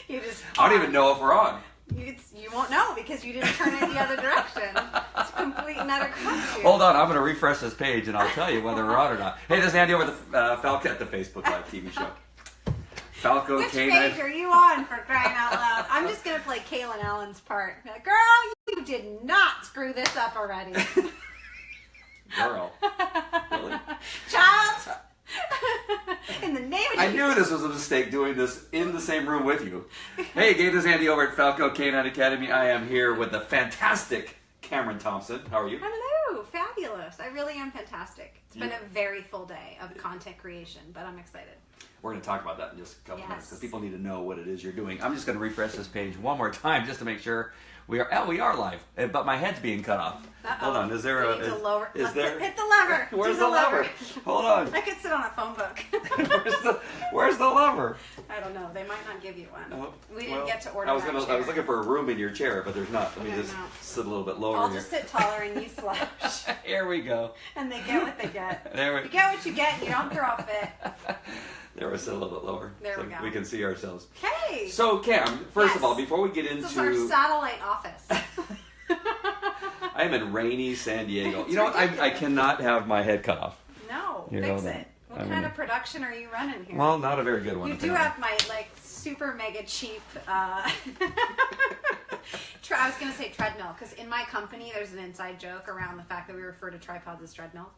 You just I don't even know if we're on. You won't know because you didn't turn it the other direction. It's a complete and utter crapshoot. Hold on, I'm going to refresh this page and I'll tell you whether we're on or not. Hey, this is Andy over the Falco at the Facebook Live TV show. Falco Which Canine. page are you on, for crying out loud? I'm just going to play Kaylin Allen's part. Be like, girl, you did not screw this up already. Girl. Really? Child. In the name of I knew this was a mistake doing this in the same room with you. Hey, again, this is Andy over at Falco Canine Academy. I am here with the fantastic Cameron Thompson. How are you? Hello, fabulous. I really am fantastic. It's been a very full day of content creation, but I'm excited. We're going to talk about that in just a couple minutes because people need to know what it is you're doing. I'm just going to refresh this page one more time just to make sure we are live, but my head's being cut off. Hold on, is there a lower? Is there? Hit the lever. Where's the lever? Hold on. I could sit on a phone book. Where's the lever? I don't know. They might not give you one. Oh, We didn't get to order. I was looking for a room in your chair, but there's not. Let me just No. sit a little bit lower. I'll here. just sit taller and you slouch. Here we go. And they get what they get. You get what you get. You don't throw a fit. There, we sit a little bit lower. There so we go. We can see ourselves. Okay. So, Cam, first of all, before we get into... This is our satellite office. I am in rainy San Diego. You know what? I cannot have my head cut off. No, You fix know it. that. What kind of production are you running here? Well, not a very good one. You do have my super mega cheap. I was gonna say treadmill because in my company there's an inside joke around the fact that we refer to tripods as treadmills.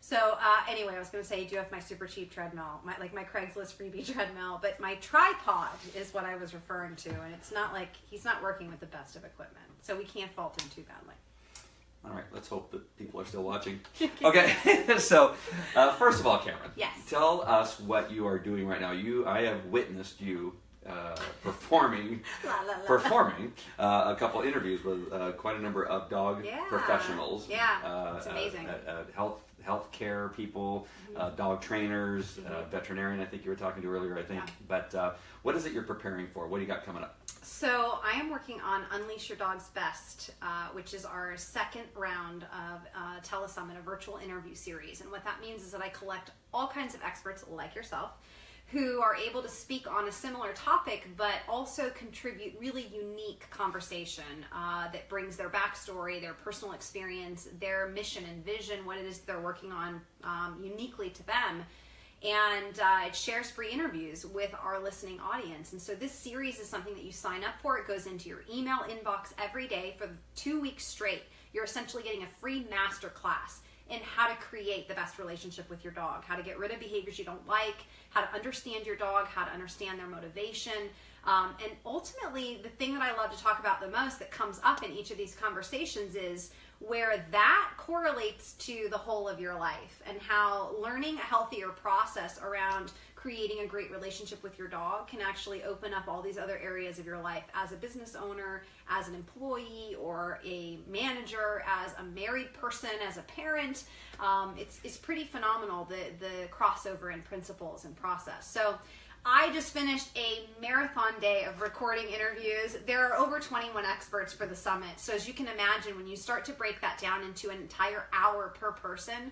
So anyway, I was gonna say, do you have my super cheap treadmill, my Craigslist freebie treadmill? But my tripod is what I was referring to, and it's not like he's not working with the best of equipment, so we can't fault him too badly. All right, let's hope that people are still watching. Okay, so first of all, Cameron, tell us what you are doing right now. I have witnessed you performing a couple interviews with quite a number of dog professionals. Yeah, it's amazing. Healthcare people, dog trainers, veterinarian. I think you were talking to earlier. I think, but what is it you're preparing for? What do you got coming up? So I am working on Unleash Your Dog's Best, which is our second round of Telesummit, a virtual interview series. And what that means is that I collect all kinds of experts like yourself who are able to speak on a similar topic, but also contribute really unique conversation that brings their backstory, their personal experience, their mission and vision, what it is they're working on uniquely to them. And it shares free interviews with our listening audience. And so this series is something that you sign up for. It goes into your email inbox every day for 2 weeks straight. You're essentially getting a free master class in how to create the best relationship with your dog, how to get rid of behaviors you don't like, how to understand your dog, how to understand their motivation. And ultimately, the thing that I love to talk about the most that comes up in each of these conversations is where that correlates to the whole of your life and how learning a healthier process around creating a great relationship with your dog can actually open up all these other areas of your life as a business owner, as an employee or a manager, as a married person, as a parent. It's pretty phenomenal, the crossover in principles and process. So I just finished a marathon day of recording interviews. There are over 21 experts for the summit. So as you can imagine, when you start to break that down into an entire hour per person,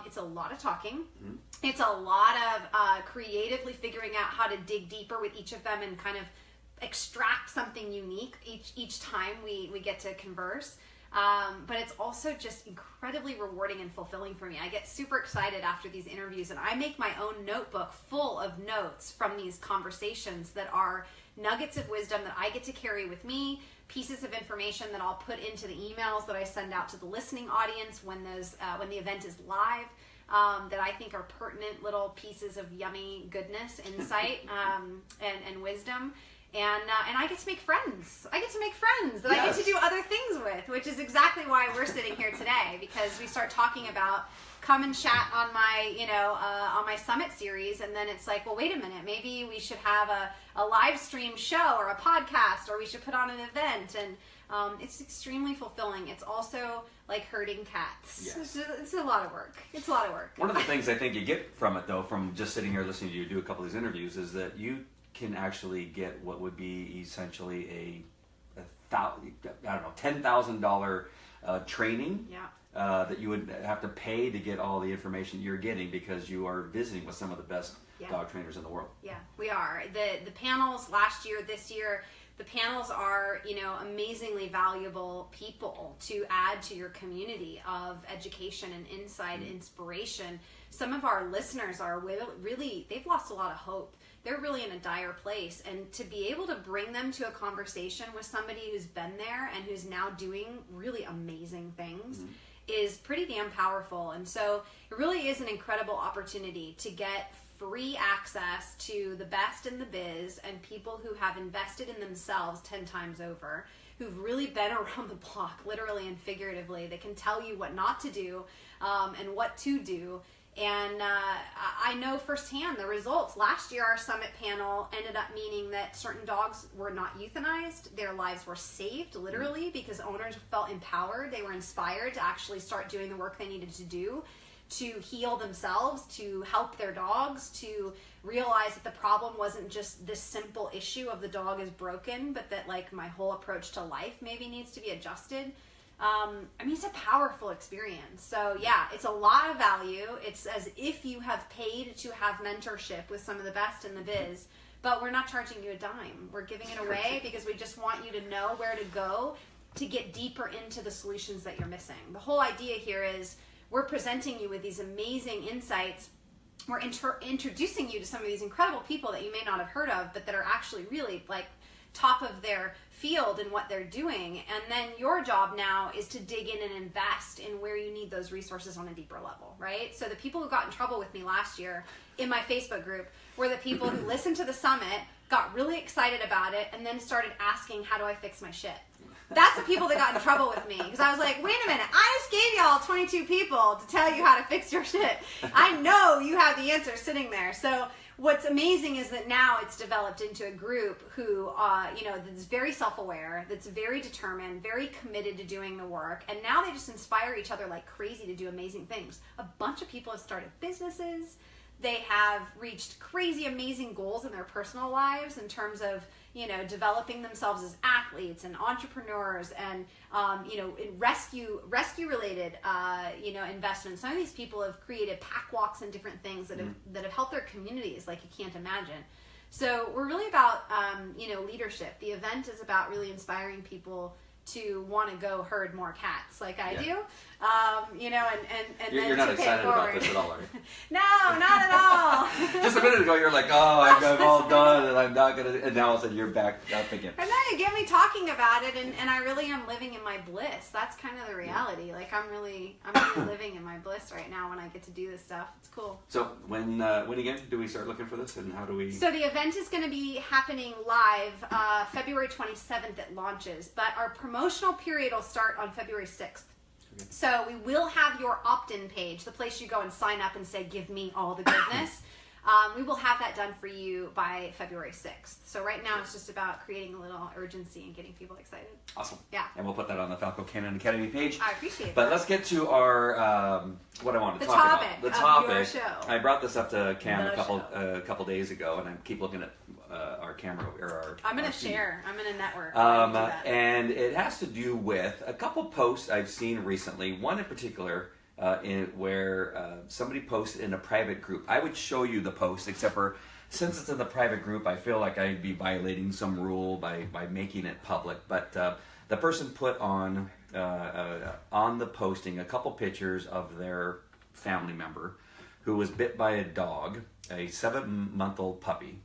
it's a lot of talking. Mm-hmm. It's a lot of creatively figuring out how to dig deeper with each of them and kind of extract something unique each time we get to converse. But it's also just incredibly rewarding and fulfilling for me. I get super excited after these interviews and I make my own notebook full of notes from these conversations that are nuggets of wisdom that I get to carry with me, pieces of information that I'll put into the emails that I send out to the listening audience when the event is live, that I think are pertinent little pieces of yummy goodness, insight, and wisdom. And I get to make friends. I get to make friends that I get to do other things with, which is exactly why we're sitting here today, because we start talking about come and chat on my, on my summit series, and then it's like, well, wait a minute, maybe we should have a live stream show or a podcast, or we should put on an event, and it's extremely fulfilling. It's also like herding cats. Yes. It's a lot of work. It's a lot of work. One of the things I think you get from it, though, from just sitting here listening to you do a couple of these interviews, is that you can actually get what would be essentially $10,000 training that you would have to pay to get all the information you're getting, because you are visiting with some of the best dog trainers in the world. Yeah, we are. The panels last year, this year, the panels are, amazingly valuable people to add to your community of education and insight, inspiration. Some of our listeners are really, they've lost a lot of hope. They're really in a dire place. And to be able to bring them to a conversation with somebody who's been there and who's now doing really amazing things is pretty damn powerful. And so it really is an incredible opportunity to get free access to the best in the biz and people who have invested in themselves 10 times over, who've really been around the block, literally and figuratively. They can tell you what not to do and what to do. And I know firsthand the results. Last year, our summit panel ended up meaning that certain dogs were not euthanized. Their lives were saved, literally, because owners felt empowered. They were inspired to actually start doing the work they needed to do to heal themselves, to help their dogs, to realize that the problem wasn't just this simple issue of the dog is broken, but that like my whole approach to life maybe needs to be adjusted. It's a powerful experience. So yeah, it's a lot of value. It's as if you have paid to have mentorship with some of the best in the biz, but we're not charging you a dime. We're giving it away because we just want you to know where to go to get deeper into the solutions that you're missing. The whole idea here is we're presenting you with these amazing insights. We're introducing you to some of these incredible people that you may not have heard of, but that are actually really like top of their field in what they're doing. And then your job now is to dig in and invest in where you need those resources on a deeper level, right? So the people who got in trouble with me last year in my Facebook group were the people who listened to the summit, got really excited about it, and then started asking, how do I fix my shit? That's the people that got in trouble with me, because I was like, wait a minute, I just gave y'all 22 people to tell you how to fix your shit. I know you have the answer sitting there. So what's amazing is that now it's developed into a group who, that's very self-aware, that's very determined, very committed to doing the work, and now they just inspire each other like crazy to do amazing things. A bunch of people have started businesses. They have reached crazy, amazing goals in their personal lives in terms of, developing themselves as athletes and entrepreneurs and, in rescue-related, investments. Some of these people have created pack walks and different things that have helped their communities like you can't imagine. So we're really about, leadership. The event is about really inspiring people to want to go herd more cats like I do, and you're not excited about this at all, are you? No, not at all. Just a minute ago, you're like, oh, I'm all done, and I'm not gonna. And now all of a sudden, you're back up again. And then you get me talking about it, and I really am living in my bliss. That's kind of the reality. Like I'm really living in my bliss right now when I get to do this stuff. It's cool. So when again do we start looking for this, and how do we? So the event is going to be happening live February 27th. It launches, but our promotional period will start on February 6th. Okay. So we will have your opt-in page, the place you go and sign up and say, give me all the goodness. We will have that done for you by February 6th. So right now it's just about creating a little urgency and getting people excited. Awesome. Yeah. And we'll put that on the Falco Canine Academy page. I appreciate that. But let's get to our, what I want to talk about. The topic of your show. I brought this up to Cam a couple days ago, and I keep looking at our camera. I'm going to share. I'm going to network. And it has to do with a couple posts I've seen recently. One in particular, where somebody posted in a private group. I would show you the post, except for since it's in the private group, I feel like I'd be violating some rule by making it public. But the person put on the posting a couple pictures of their family member who was bit by a dog, a 7-month-old puppy.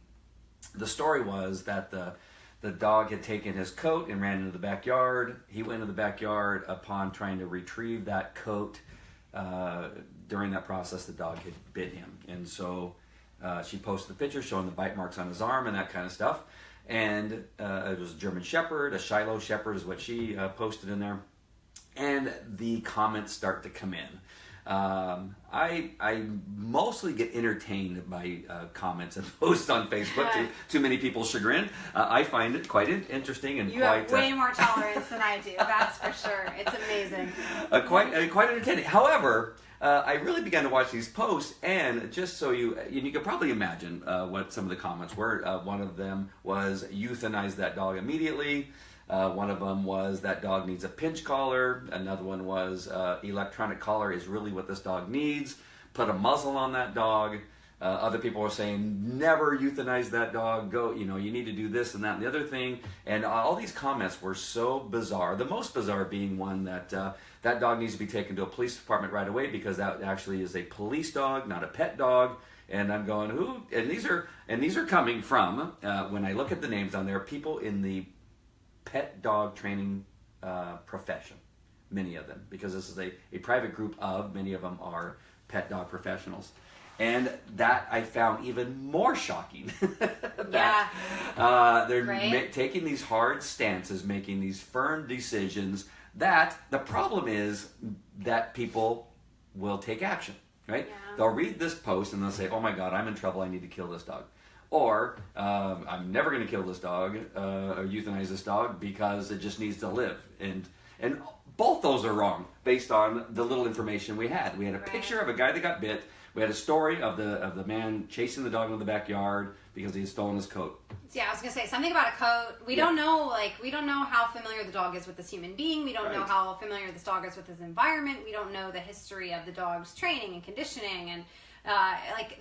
The story was that the dog had taken his coat and ran into the backyard. He went into the backyard. Upon trying to retrieve that coat, during that process, the dog had bit him. And so she posted the picture showing the bite marks on his arm and that kind of stuff. And it was a German Shepherd, a Shiloh Shepherd is what she posted in there. And the comments start to come in. I mostly get entertained by comments and posts on Facebook, to many people's chagrin. I find it quite interesting and you have way more tolerance than I do. That's for sure. It's amazing. Quite entertaining. However, I really began to watch these posts, and just so you can probably imagine what some of the comments were. One of them was euthanize that dog immediately. One of them was that dog needs a pinch collar. Another one was electronic collar is really what this dog needs. Put a muzzle on that dog. Other people are saying, never euthanize that dog. Go, you need to do this and that and the other thing. And all these comments were so bizarre. The most bizarre being one that that dog needs to be taken to a police department right away because that actually is a police dog, not a pet dog. And I'm going, who? And these are coming from, when I look at the names on there, people in the pet dog training profession. Many of them, because this is a private group of, many of them are pet dog professionals. And that I found even more shocking. That, they're taking these hard stances, making these firm decisions, that the problem is that people will take action, right? Yeah. They'll read this post and they'll say, oh my God, I'm in trouble, I need to kill this dog. Or, I'm never going to kill this dog, or euthanize this dog because it just needs to live. And both those are wrong based on the little information we had. We had a picture of a guy that got bit. We had a story of the man chasing the dog in the backyard because he had stolen his coat. Yeah, I was gonna say something about a coat. We don't know how familiar the dog is with this human being. We don't know how familiar this dog is with his environment. We don't know the history of the dog's training and conditioning, and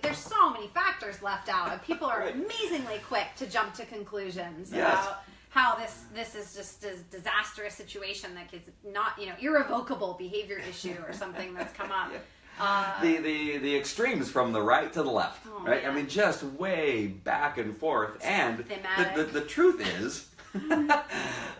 there's so many factors left out. And people are amazingly quick to jump to conclusions about how this is just a disastrous situation that is not irrevocable behavior issue or something that's come up. The extremes from the right to the left, right? Yeah. I mean, just way back and forth. And the truth is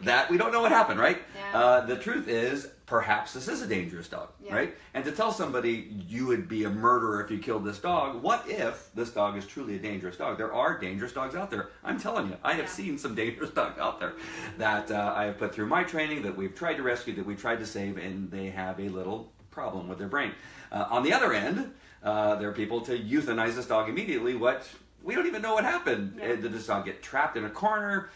that we don't know what happened, right? Yeah. The truth is, perhaps this is a dangerous dog, right? And to tell somebody you would be a murderer if you killed this dog, what if this dog is truly a dangerous dog? There are dangerous dogs out there. I'm telling you, I have seen some dangerous dogs out there that I have put through my training, that we've tried to rescue, that we've tried to save, and they have a little problem with their brain. On the other end, there are people to euthanize this dog immediately. We don't even know what happened. Yeah. Did this dog get trapped in a corner?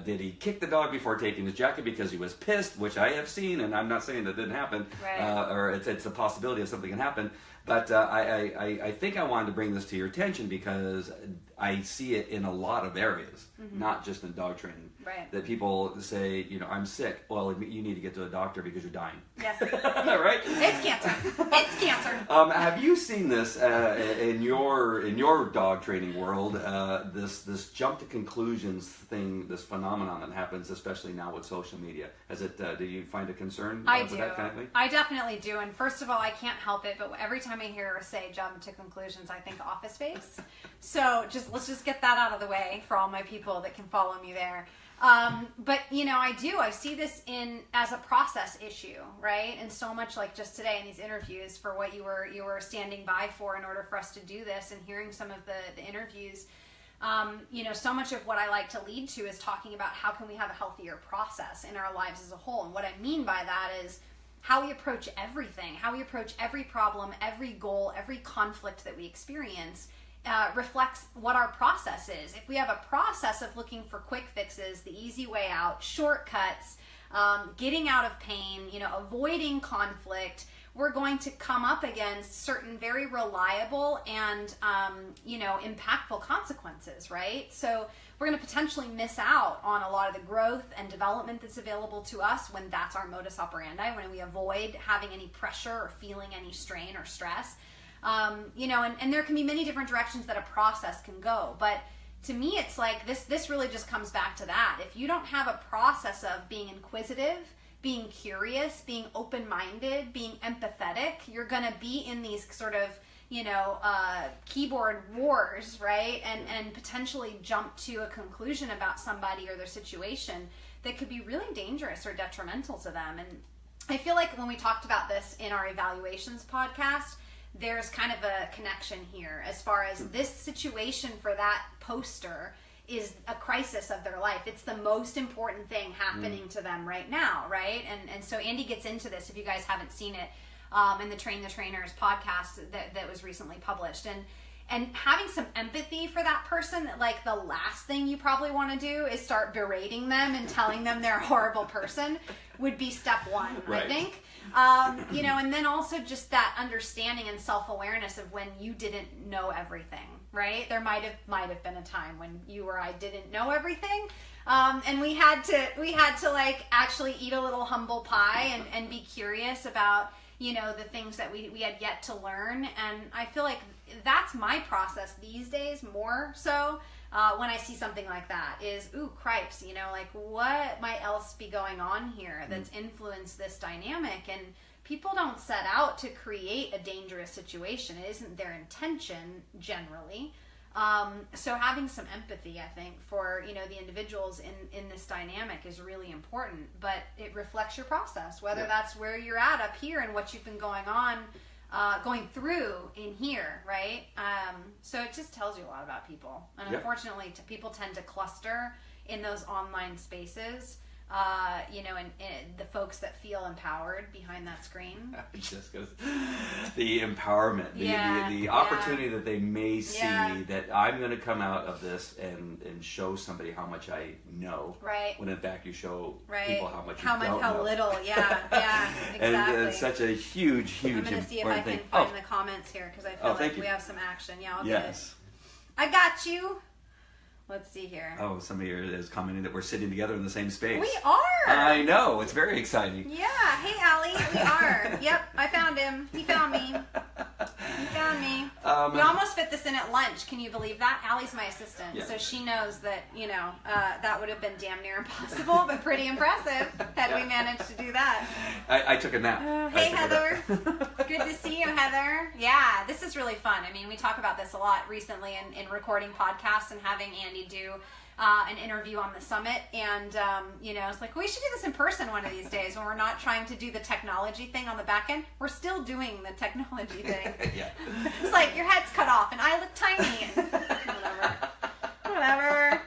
Did he kick the dog before taking his jacket because he was pissed, which I have seen, and I'm not saying that didn't happen, or it's a possibility of something can happen. But I think I wanted to bring this to your attention because I see it in a lot of areas, not just in dog training. Right. That people say, I'm sick. Well, you need to get to a doctor because you're dying. Yeah. Right? It's cancer. It's cancer. Have you seen this in your dog training world? This jump to conclusions thing, this phenomenon that happens, especially now with social media. Do you find a concern with that kind of thing? I definitely do. And first of all, I can't help it, but every time I hear her say jump to conclusions, I think Office Space. So let's just get that out of the way for all my people that can follow me there. But I see this as a process issue, right? And so much like just today in these interviews for what you were standing by for in order for us to do this, and hearing some of the interviews, so much of what I like to lead to is talking about how can we have a healthier process in our lives as a whole. And what I mean by that is how we approach everything, how we approach every problem, every goal, every conflict that we experience. Reflects what our process is. If we have a process of looking for quick fixes, the easy way out, shortcuts, getting out of pain, avoiding conflict, we're going to come up against certain very reliable and, impactful consequences, right? So we're going to potentially miss out on a lot of the growth and development that's available to us when that's our modus operandi, when we avoid having any pressure or feeling any strain or stress. And there can be many different directions that a process can go. But to me, it's like this really just comes back to that. If you don't have a process of being inquisitive, being curious, being open-minded, being empathetic, you're going to be in these sort of, keyboard wars, right? And potentially jump to a conclusion about somebody or their situation that could be really dangerous or detrimental to them. And I feel like when we talked about this in our evaluations podcast, there's kind of a connection here as far as this situation for that poster is a crisis of their life. It's the most important thing happening to them right now, right? And so Andy gets into this, if you guys haven't seen it, in the Train the Trainers podcast that was recently published. And having some empathy for that person, like the last thing you probably want to do is start berating them and telling them they're a horrible person would be step one, right. I think. And then also just that understanding and self-awareness of when you didn't know everything, right? There might have been a time when you or I didn't know everything. And we had to like actually eat a little humble pie and be curious about, the things that we had yet to learn. And I feel like that's my process these days more so. When I see something like that is, ooh, cripes, you know, like what might else be going on here that's influenced this dynamic? And people don't set out to create a dangerous situation. It isn't their intention generally. So having some empathy, I think, for, you know, the individuals in this dynamic is really important, but it reflects your process, whether that's where you're at up here and what you've been going through in here, right? So it just tells you a lot about people. And unfortunately, people tend to cluster in those online spaces, you know, and the folks that feel empowered behind that screen. Just because the empowerment, the opportunity that they may see that I'm going to come out of this and show somebody how much I know. Right. When in fact you show people how much you don't know. How little, exactly. And it's such a huge I'm going to see if I can find the comments here because I feel like we have some action. Yeah, I'll get it. I got you. Let's see here. Oh, somebody is commenting that we're sitting together in the same space. We are! I know. It's very exciting. Yeah. Hey, Allie. We are. Yep. I found him. He found me. He found me. We almost fit this in at lunch. Can you believe that? Allie's my assistant. Yeah. So she knows that, you know, that would have been damn near impossible, but pretty impressive had we managed to do that. I took a nap. Hey, Heather. Good to see you, Heather. Yeah, this is really fun. I mean, we talk about this a lot recently in recording podcasts and having Andy do an interview on the summit, and you know, it's like we should do this in person one of these days when we're not trying to do the technology thing on the back end. We're still doing the technology thing. It's like your head's cut off and I look tiny. Whatever.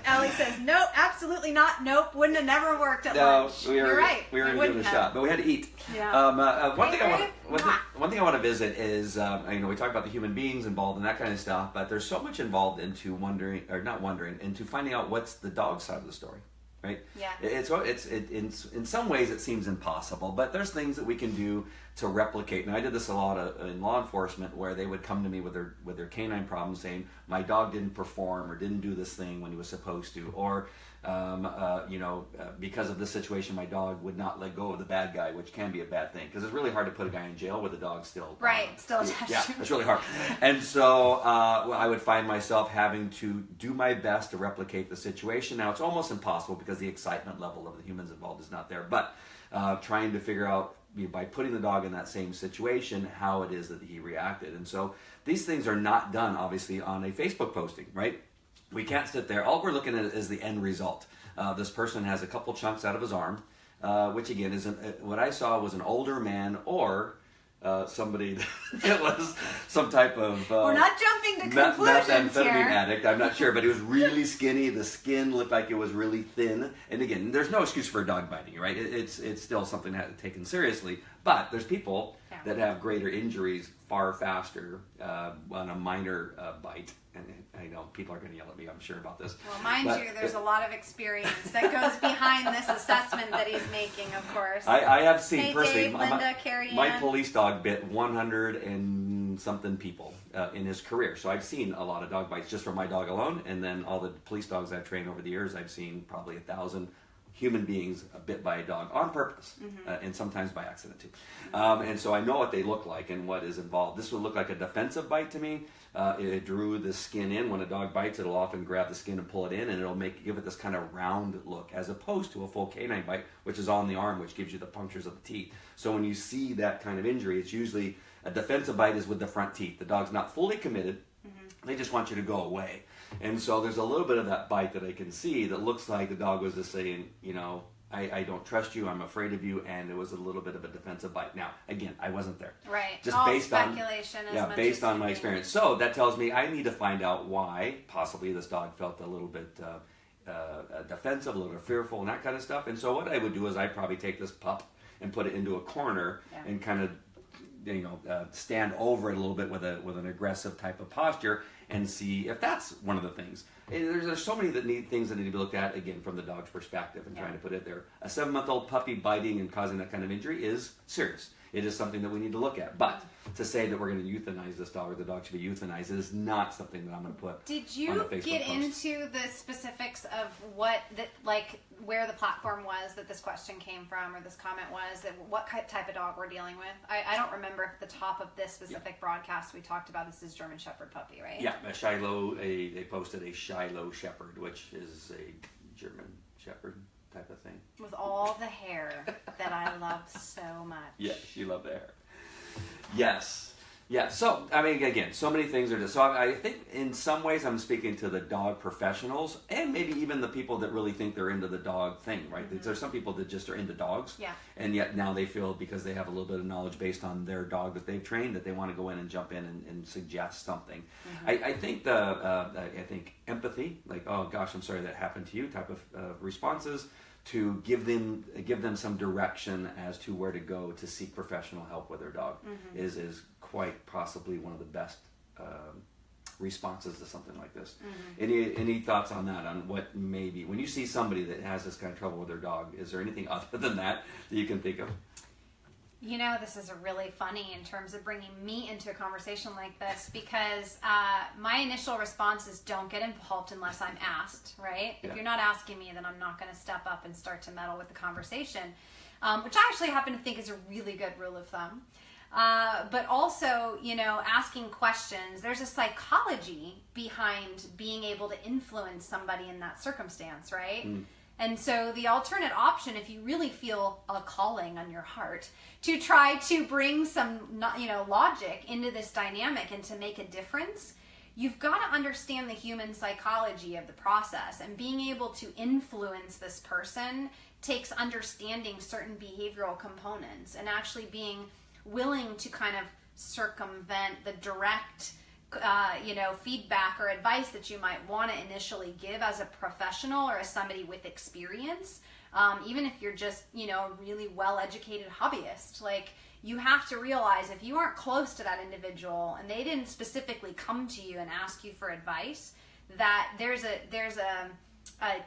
Ellie says, nope, absolutely not. Nope, wouldn't have never worked at lunch. You're right. We were going to give it a shot, but we had to eat. Yeah. One thing I want to visit is, you know, we talk about the human beings involved and that kind of stuff, but there's so much involved into into finding out what's the dog side of the story, right? Yeah. In some ways it seems impossible, but there's things that we can do to replicate. And I did this a lot in law enforcement, where they would come to me with their canine problems, saying my dog didn't perform or didn't do this thing when he was supposed to, or you know, because of this situation, my dog would not let go of the bad guy, which can be a bad thing because it's really hard to put a guy in jail with a dog still still attached. Yeah, it's really hard. And so I would find myself having to do my best to replicate the situation. Now it's almost impossible because the excitement level of the humans involved is not there, but trying to figure out, by putting the dog in that same situation, how it is that he reacted. And so these things are not done, obviously, on a Facebook posting, right? We can't sit there. All we're looking at is the end result. This person has a couple chunks out of his arm, which again what I saw was an older man or somebody that was some type of we're not jumping to conclusions methamphetamine addict. I'm not sure, but he was really skinny. The skin looked like it was really thin. And again, there's no excuse for a dog biting, right? It's still something that has to be taken seriously. But there's people that have greater injuries far faster on a minor bite. And I know people are going to yell at me, I'm sure, about this. Well, mind you, there's a lot of experience that goes behind this assessment that he's making, of course. I have seen personally, Dave, Linda, Carrie Ann. My police dog bit 100 and something people in his career. So I've seen a lot of dog bites just from my dog alone. And then all the police dogs I've trained over the years, I've seen probably 1,000 human beings bit by a dog on purpose, and sometimes by accident too. And so I know what they look like and what is involved. This would look like a defensive bite to me. It drew the skin in. When a dog bites, it'll often grab the skin and pull it in, and it'll give it this kind of round look, as opposed to a full canine bite, which is on the arm, which gives you the punctures of the teeth. So when you see that kind of injury, it's usually a defensive bite is with the front teeth. The dog's not fully committed. They just want you to go away. And so there's a little bit of that bite that I can see that looks like the dog was just saying, you know, I don't trust you, I'm afraid of you, and it was a little bit of a defensive bite. Now, again, I wasn't there. Right. Just all based speculation on based on my experience. So that tells me I need to find out why possibly this dog felt a little bit defensive, a little bit fearful, and that kind of stuff. And so what I would do is I'd probably take this pup and put it into a corner and kind of stand over it a little bit with an aggressive type of posture and see if that's one of the things. There's so many things that need to be looked at, again, from the dog's perspective and trying to put it there. A 7-month-old puppy biting and causing that kind of injury is serious. it is something that we need to look at. But to say that we're going to euthanize this dog or the dog should be euthanized is not something that I'm going to put. Did you get into the specifics of where the platform was that this question came from or this comment was, that what type of dog we're dealing with? I don't remember if at the top of this specific broadcast we talked about this is German Shepherd puppy, right? Yeah, a Shiloh. They posted a Shiloh Shepherd, which is a German Shepherd type of thing. With all the hair that I love so much. Yes, you love the hair. Yes. Yeah, so, I mean, again, so many things are just, so I think in some ways I'm speaking to the dog professionals and maybe even the people that really think they're into the dog thing, right? Mm-hmm. There's some people that just are into dogs, and yet now they feel because they have a little bit of knowledge based on their dog that they've trained that they want to go in and jump in and suggest something. Mm-hmm. I think I think empathy, like, oh gosh, I'm sorry that happened to you type of responses, to give them some direction as to where to go to seek professional help with their dog is quite possibly one of the best responses to something like this. Mm-hmm. Any thoughts on that? On what maybe when you see somebody that has this kind of trouble with their dog, is there anything other than that you can think of? You know, this is really funny in terms of bringing me into a conversation like this because my initial response is don't get involved unless I'm asked, right? Yeah. If you're not asking me, then I'm not going to step up and start to meddle with the conversation, which I actually happen to think is a really good rule of thumb. But also, you know, asking questions, there's a psychology behind being able to influence somebody in that circumstance, right? Mm. And so the alternate option, if you really feel a calling on your heart to try to bring some, logic into this dynamic and to make a difference, you've got to understand the human psychology of the process. And being able to influence this person takes understanding certain behavioral components and actually being willing to kind of circumvent the direct feedback or advice that you might want to initially give as a professional or as somebody with experience, even if you're just, a really well-educated hobbyist. Like, you have to realize if you aren't close to that individual and they didn't specifically come to you and ask you for advice, that there's a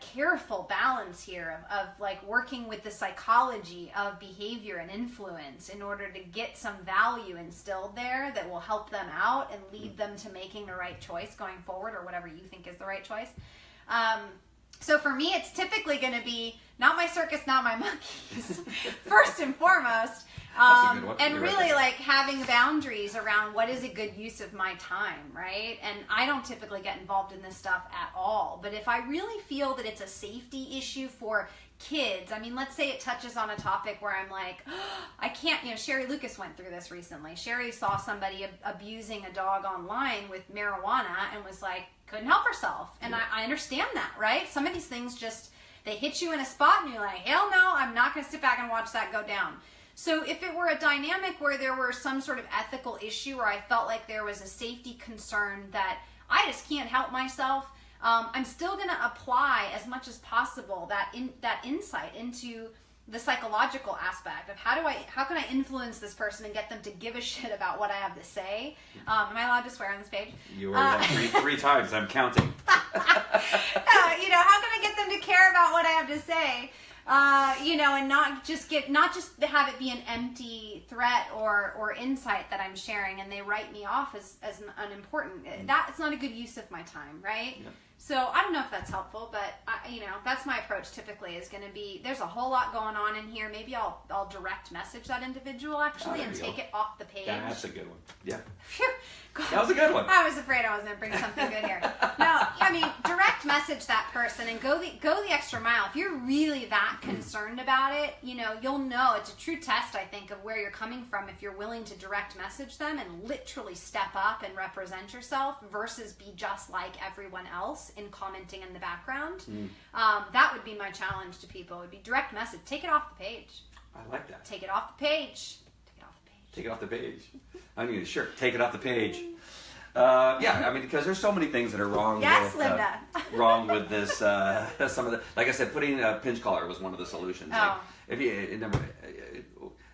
careful balance here of like working with the psychology of behavior and influence in order to get some value instilled there that will help them out and lead them to making the right choice going forward or whatever you think is the right choice. So for me, it's typically going to be not my circus, not my monkeys, first and foremost. And really like having boundaries around what is a good use of my time, right? And I don't typically get involved in this stuff at all. But if I really feel that it's a safety issue for kids, I mean, let's say it touches on a topic where I'm like, I can't, Sherry Lucas went through this recently. Sherry saw somebody abusing a dog online with marijuana and was like, couldn't help herself. And I understand that, right? Some of these things just, they hit you in a spot and you're like, hell no, I'm not going to sit back and watch that go down. So if it were a dynamic where there were some sort of ethical issue where I felt like there was a safety concern that I just can't help myself, I'm still going to apply as much as possible that insight into the psychological aspect of how can I influence this person and get them to give a shit about what I have to say. Am I allowed to swear on this page? You are three times. I'm counting. How can I get them to care about what I have to say? And not just have it be an empty threat or insight that I'm sharing, and they write me off as unimportant. It's not a good use of my time, right? Yeah. So I don't know if that's helpful, but that's my approach. Typically, is going to be there's a whole lot going on in here. Maybe I'll direct message that individual actually and take it off the page. That's a good one. Yeah. Phew. That was a good one. I was afraid I was going to bring something good here. No, I mean, direct message that person and go the extra mile. If you're really that concerned about it, you'll know. It's a true test, I think, of where you're coming from if you're willing to direct message them and literally step up and represent yourself versus be just like everyone else in commenting in the background. That would be my challenge to people. It would be direct message. Take it off the page. I like that. Take it off the page. Take it off the page. I mean, sure, take it off the page. Because there's so many things that are wrong. Yes, Linda. Wrong with this. Some of the, like I said, putting a pinch collar was one of the solutions. Oh. Like,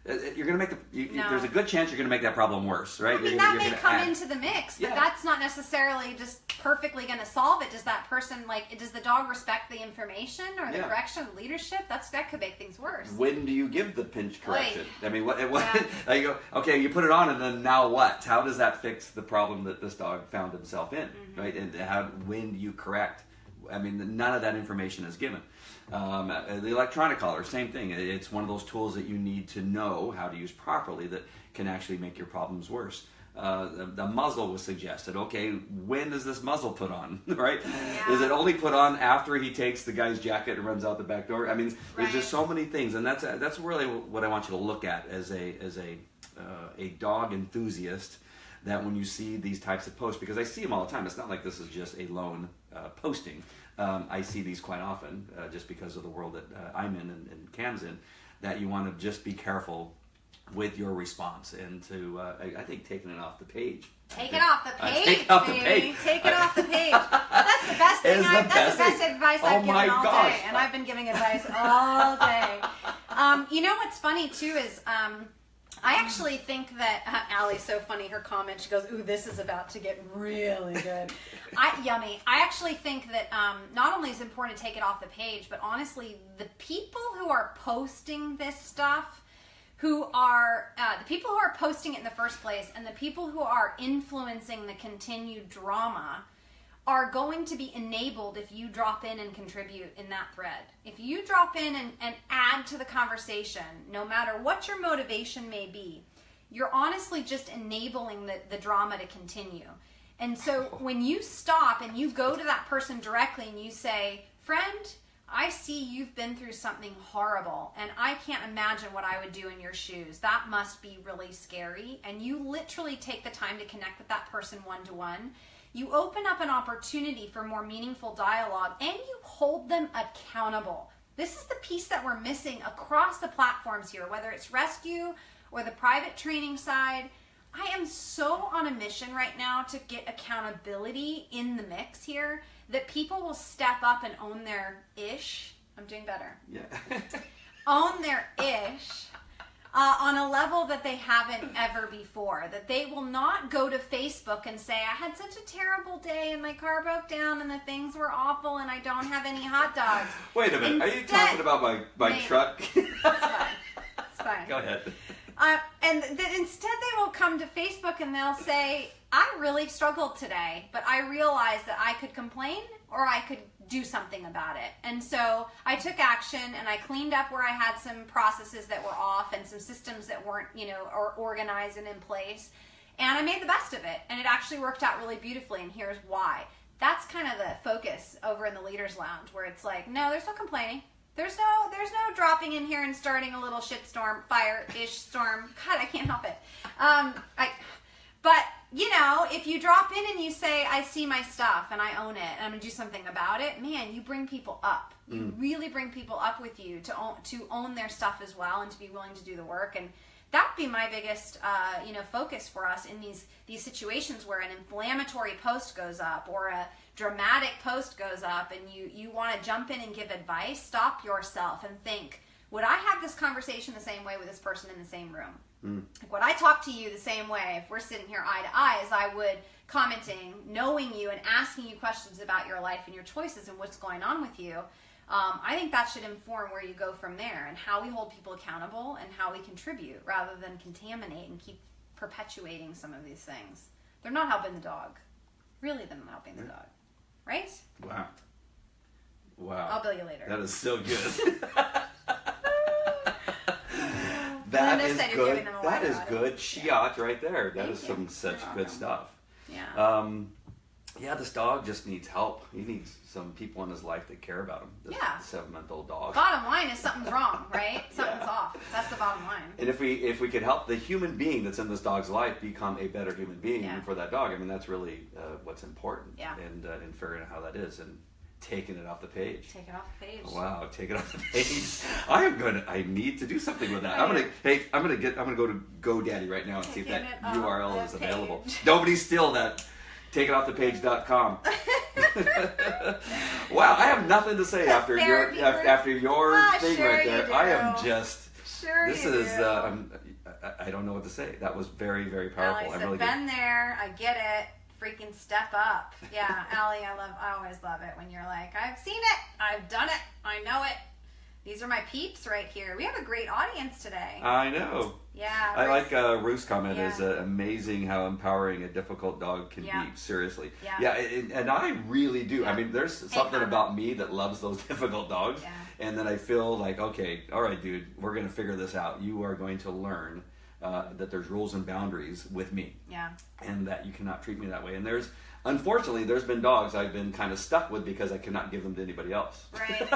you're going to make there's a good chance you're going to make that problem worse, right? I mean, that may come into the mix, but that's not necessarily just perfectly going to solve it. Does that person, does the dog respect the information or the correction, the leadership? That could make things worse. When do you give the pinch correction? I mean, what you go, okay, you put it on, and then now what? How does that fix the problem that this dog found himself in, right? And when do you correct? I mean, none of that information is given. The electronic collar, same thing. It's one of those tools that you need to know how to use properly that can actually make your problems worse. The muzzle was suggested. Okay, when is this muzzle put on, right? Yeah. Is it only put on after he takes the guy's jacket and runs out the back door? I mean, there's just so many things, and that's really what I want you to look at as a dog enthusiast. That when you see these types of posts, because I see them all the time. It's not like this is just a lone posting. I see these quite often, just because of the world that I'm in and Cam's in, that you want to just be careful with your response and to, I think, taking it off the page. Take it off the page, Take it off the page. That's the best thing. That's the best advice I've given all day, and I've been giving advice all day. You know what's funny too is I actually think that Allie's so funny. Her comment, she goes, "Ooh, this is about to get really good." Yummy. I actually think that not only is it important to take it off the page, but honestly, the people who are posting this stuff, who are the people who are posting it in the first place, and the people who are influencing the continued drama, are going to be enabled if you drop in and contribute in that thread. If you drop in and add to the conversation, no matter what your motivation may be, you're honestly just enabling the drama to continue. And so when you stop and you go to that person directly and you say, "Friend, I see you've been through something horrible, and I can't imagine what I would do in your shoes. That must be really scary." And you literally take the time to connect with that person one-to-one. You open up an opportunity for more meaningful dialogue, and you hold them accountable. This is the piece that we're missing across the platforms here, whether it's rescue or the private training side. I am so on a mission right now to get accountability in the mix here, that people will step up and own their ish. I'm doing better. Yeah. Own their ish. On a level that they haven't ever before. That they will not go to Facebook and say, "I had such a terrible day and my car broke down and the things were awful and I don't have any hot dogs." Wait a minute, are you talking about my truck? That's fine. That's fine. Go ahead. And that instead they will come to Facebook and they'll say, "I really struggled today, but I realized that I could complain or I could do something about it." And so I took action and I cleaned up where I had some processes that were off and some systems that weren't, or organized and in place. And I made the best of it. And it actually worked out really beautifully. And here's why. That's kind of the focus over in the Leaders Lounge, where it's like, no, there's no complaining. There's no dropping in here and starting a little shitstorm, fire-ish storm. God, I can't help it. But if you drop in and you say, "I see my stuff and I own it and I'm going to do something about it," man, you bring people up. You really bring people up with you to own their stuff as well and to be willing to do the work. And that'd be my biggest, focus for us in these situations where an inflammatory post goes up or a dramatic post goes up and you want to jump in and give advice. Stop yourself and think, would I have this conversation the same way with this person in the same room? Would I talk to you the same way if we're sitting here eye to eye as I would commenting, knowing you and asking you questions about your life and your choices and what's going on with you? I think that should inform where you go from there and how we hold people accountable and how we contribute rather than contaminate and keep perpetuating some of these things. They're not helping the dog. Really, they're not helping the dog. Right? Wow. I'll bill you later. That is so good. That is good. That is good shiat right there. That is some such good stuff. Yeah. This dog just needs help. He needs some people in his life that care about him. This 7-month-old dog. Bottom line is something's wrong, right? Something's off. That's the bottom line. And if we could help the human being that's in this dog's life become a better human being for that dog, I mean, that's really what's important. Yeah. And figuring out how that is and taking it off the page. Take it off the page. Wow, take it off the page. I need to do something with that. I'm gonna go to GoDaddy right now and see if that URL is available. Nobody steal that. TakeItOffThePage.com. Wow, I have nothing to say after your thing right there. I am just Sure this is, I don't know what to say. That was very, very powerful. Allie said, been there, I get it. Freaking step up. Yeah, Allie, I always love it when you're like, I've seen it, I've done it, I know it. These are my peeps right here. We have a great audience today. I know. Yeah. I like Ruth's comment is amazing how empowering a difficult dog can be. Seriously. Yeah, and I really do. I mean, there's something about me that loves those difficult dogs. Yeah. And then I feel like, okay, all right, dude, we're going to figure this out. You are going to learn that there's rules and boundaries with me. Yeah. And that you cannot treat me that way. And unfortunately, there's been dogs I've been kind of stuck with because I cannot give them to anybody else. Right.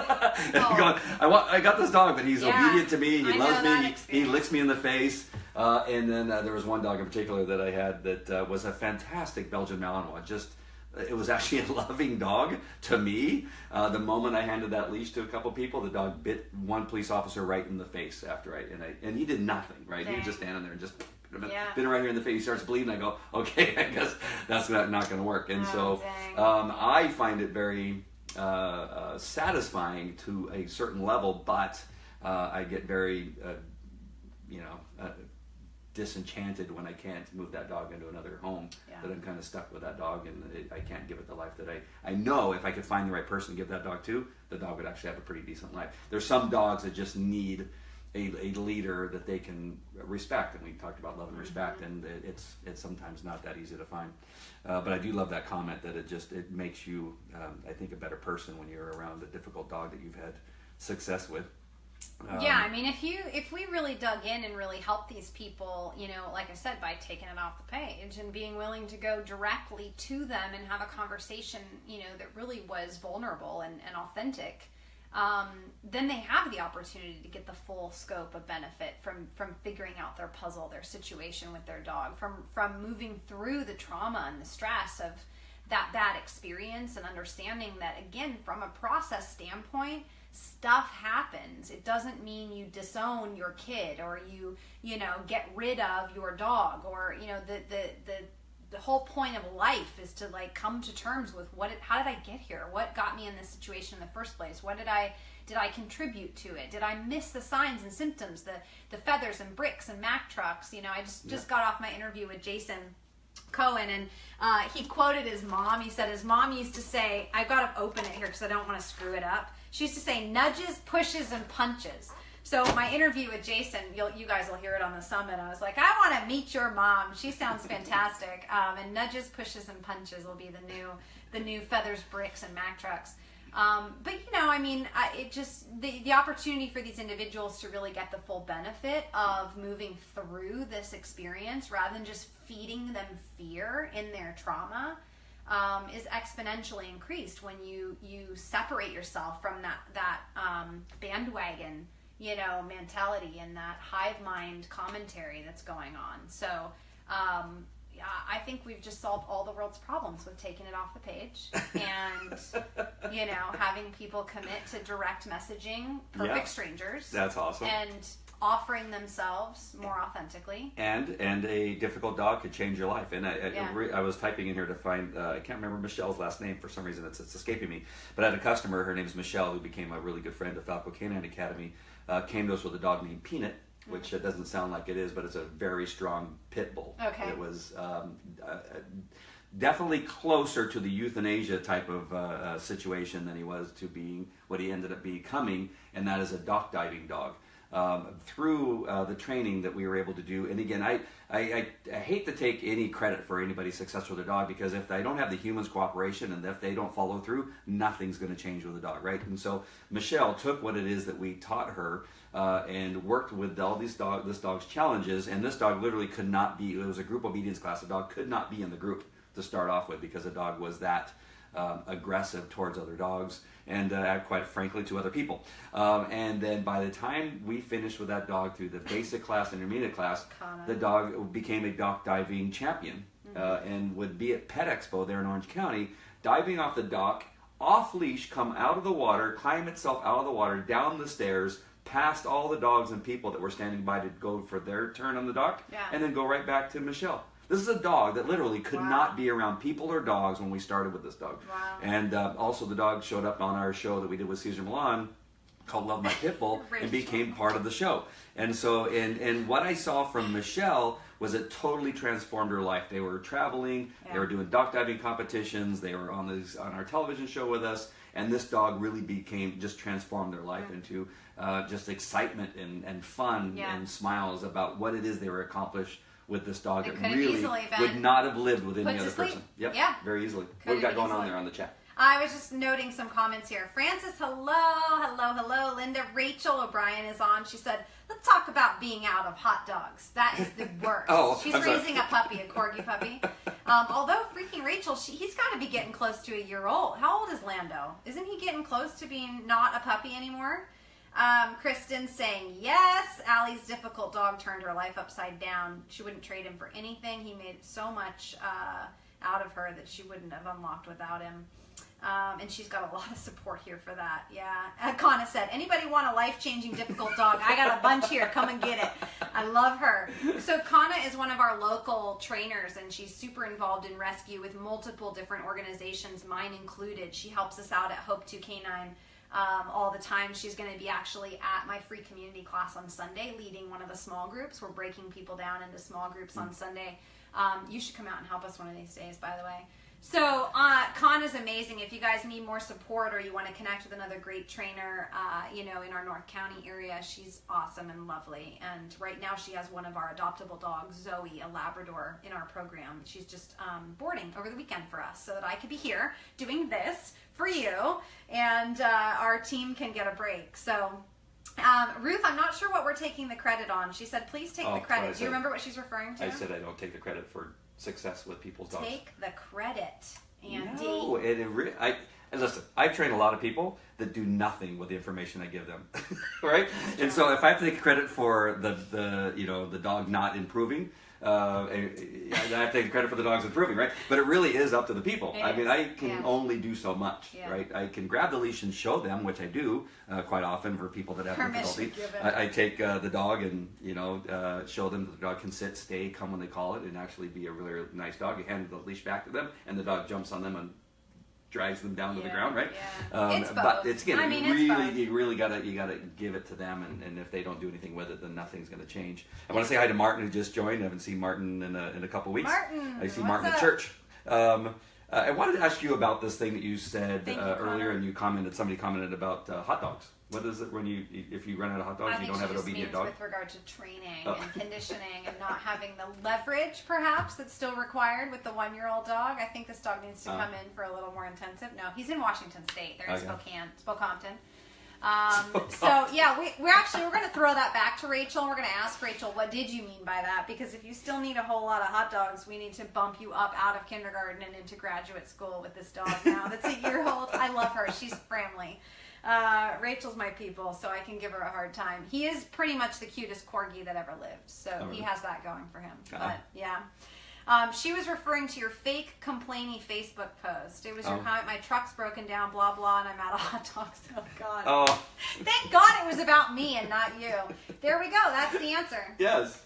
Going, I got this dog, but he's obedient to me. He loves me. He licks me in the face. And then there was one dog in particular that I had that was a fantastic Belgian Malinois. It was actually a loving dog to me. The moment I handed that leash to a couple people, the dog bit one police officer right in the face and he did nothing. Right. Dang. He was just standing there and just. Been right here in the face. He starts bleeding. I go, okay, I guess that's not going to work. And I find it very satisfying to a certain level, but I get very, disenchanted when I can't move that dog into another home. That I'm kind of stuck with that dog, and I can't give it the life that I know if I could find the right person to give that dog to, the dog would actually have a pretty decent life. There's some dogs that just need a leader that they can respect, and we talked about love and respect, and it's sometimes not that easy to find. But I do love that comment that it makes you, I think, a better person when you're around a difficult dog that you've had success with. I mean, if we really dug in and really helped these people, like I said, by taking it off the page and being willing to go directly to them and have a conversation, that really was vulnerable and authentic. Then they have the opportunity to get the full scope of benefit from figuring out their puzzle, their situation with their dog, from moving through the trauma and the stress of that bad experience, and understanding that, again, from a process standpoint, stuff happens. It doesn't mean you disown your kid, or you get rid of your dog, or the whole point of life is to come to terms with how did I get here? What got me in this situation in the first place? What did I contribute to it? Did I miss the signs and symptoms, the feathers and bricks and Mack trucks? I just got off my interview with Jason Cohen, and he quoted his mom. He said his mom used to say, I've got to open it here because I don't want to screw it up. She used to say nudges, pushes, and punches. So my interview with Jason, you guys will hear it on the summit. I was like, I want to meet your mom. She sounds fantastic. And nudges, pushes, and punches will be the new feathers, bricks, and Mack trucks. But it just the opportunity for these individuals to really get the full benefit of moving through this experience, rather than just feeding them fear in their trauma, is exponentially increased when you separate yourself from that bandwagon mentality and that hive mind commentary that's going on. So I think we've just solved all the world's problems with taking it off the page and having people commit to direct messaging perfect strangers. That's awesome. And offering themselves more authentically. And a difficult dog could change your life. And I was typing in here to find, I can't remember Michelle's last name for some reason, it's escaping me. But I had a customer, her name's Michelle, who became a really good friend of Falco Canine Academy, came to us with a dog named Peanut, which it doesn't sound like it is, but it's a very strong pit bull. Okay. It was definitely closer to the euthanasia type of situation than he was to being what he ended up becoming, and that is a dock diving dog. Through the training that we were able to do, and again, I hate to take any credit for anybody's success with a dog, because if they don't have the human's cooperation and if they don't follow through, nothing's going to change with a dog, right? And so Michelle took what it is that we taught her and worked with all this dog's challenges, and this dog literally could not be, it was a group obedience class, the dog could not be in the group to start off with because the dog was that aggressive towards other dogs, and quite frankly to other people. And then by the time we finished with that dog through the basic class and intermediate class, the dog became a dock diving champion, and would be at Pet Expo there in Orange County, diving off the dock, off leash, come out of the water, climb itself out of the water, down the stairs, past all the dogs and people that were standing by to go for their turn on the dock, and then go right back to Michelle. This is a dog that literally could not be around people or dogs when we started with this dog. Wow. And also the dog showed up on our show that we did with Cesar Millan called Love My Pitbull and became part of the show. And so, and what I saw from Michelle was it totally transformed her life. They were traveling, they were doing dog diving competitions, they were on our television show with us, and this dog really just transformed their life into just excitement and fun and smiles about what it is they were accomplished with this dog that really would not have lived with any other person. Yep, very easily. What do we got going on there on the chat? I was just noting some comments here. Francis, hello. Linda, Rachel O'Brien is on. She said, let's talk about being out of hot dogs. That is the worst. She's raising a puppy, a corgi puppy. Although freaking Rachel, he's got to be getting close to a year old. How old is Lando? Isn't he getting close to being not a puppy anymore? Kristen saying yes. Allie's difficult dog turned her life upside down. She wouldn't trade him for anything. He made so much out of her that she wouldn't have unlocked without him. And she's got a lot of support here for that. Yeah. Kana said, anybody want a life-changing difficult dog? I got a bunch here. Come and get it. I love her. So Kana is one of our local trainers, and she's super involved in rescue with multiple different organizations, mine included. She helps us out at Hope 2 Canine all the time. She's going to be actually at my free community class on Sunday, leading one of the small groups. We're breaking people down into small groups on Sunday. You should come out and help us one of these days, by the way. So Con is amazing. If you guys need more support or you want to connect with another great trainer, in our North County area, she's awesome and lovely. And right now she has one of our adoptable dogs, Zoe, a Labrador, in our program. She's just boarding over the weekend for us so that I could be here doing this for you, and our team can get a break. So Ruth, I'm not sure what we're taking the credit on. She said, please take the credit. Do you remember what she's referring to? I said I don't take the credit for success with people's dogs. Take the credit, Andy. No, listen, I train a lot of people that do nothing with the information I give them, right? And so if I have to take credit for the dog not improving, I have to take credit for the dog's improving, right? But it really is up to the people. I mean, I can only do so much, right? I can grab the leash and show them, which I do quite often for people that have difficulty. I take the dog and show them that the dog can sit, stay, come when they call it, and actually be a really nice dog. You hand the leash back to them, and the dog jumps on them and drags them down to the ground, right? It's but it's again, you really gotta give it to them, and if they don't do anything with it, then nothing's gonna change. I want to say hi to Martin, who just joined. I haven't seen Martin in a couple weeks. Martin, I see Martin at church. I wanted to ask you about this thing that you said earlier, and somebody commented about hot dogs. What is it if you run out of hot dogs, you don't have an obedient dog? With regard to training and conditioning and not having the leverage, perhaps, that's still required with the 1-year-old dog. I think this dog needs to come in for a little more intensive. No, he's in Washington State. They're in Spokampton. So yeah, we're going to throw that back to Rachel. We're going to ask Rachel, what did you mean by that? Because if you still need a whole lot of hot dogs, we need to bump you up out of kindergarten and into graduate school with this dog now that's 8 years old. I love her. She's family. Rachel's my people, so I can give her a hard time. He is pretty much the cutest corgi that ever lived, so he has that going for him. But yeah. She was referring to your fake complainy Facebook post. It was your comment, my truck's broken down, blah, blah, and I'm out of hot dogs. Oh, God. Oh. Thank God it was about me and not you. There we go. That's the answer. Yes.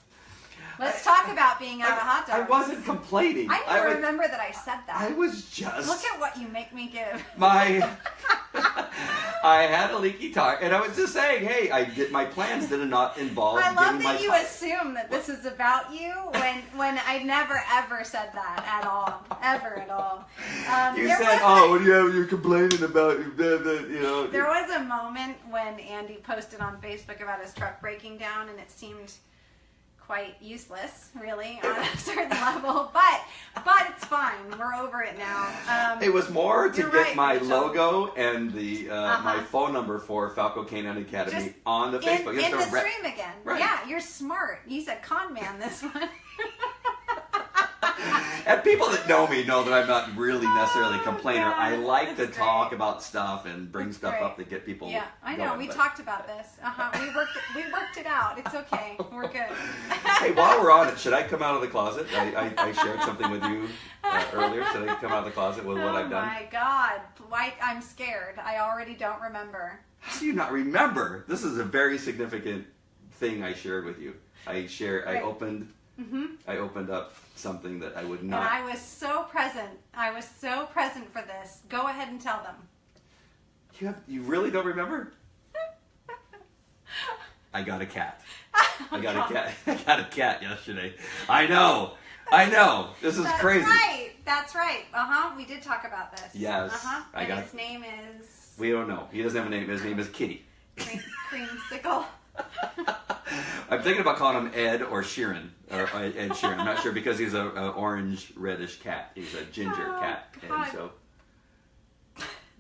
Let's talk about being out of hot dogs. I wasn't complaining. I remember that I said that. I was just... Look at what you make me give. I had a leaky tire, and I was just saying, hey, my plans did not involve I love getting my that you assume that this is about you when I never, ever said that at all. Ever at all. You said, you're complaining about, There was a moment when Andy posted on Facebook about his truck breaking down, and it seemed quite useless, really, on a certain level, but it's fine. We're over it now. It was more to get my logo and the my phone number for Falco Canine Academy just on the Facebook. In the stream again. Right. Yeah, you're smart. He's a con man, this one. And people that know me know that I'm not really necessarily a complainer. God, I like to talk about stuff and bring stuff up to get people. Yeah, I know. We talked about this. We worked it out. It's okay. We're good. Hey, while we're on it, should I come out of the closet? I shared something with you earlier. Should I come out of the closet with what I've done? Oh my God! I'm scared. I already don't remember. How do you not remember? This is a very significant thing I shared with you. I opened up something that I would not... And I was so present. For this. Go ahead and tell them. You really don't remember? I got a cat. I got a cat yesterday. I know. This is crazy. That's right. We did talk about this. Yes. His name is... We don't know. He doesn't have a name. His name is Kitty. Creamsicle. I'm thinking about calling him Ed or Sheeran. Or Ed Sheeran. I'm not sure because he's a orange reddish cat. He's a ginger cat. God. And so...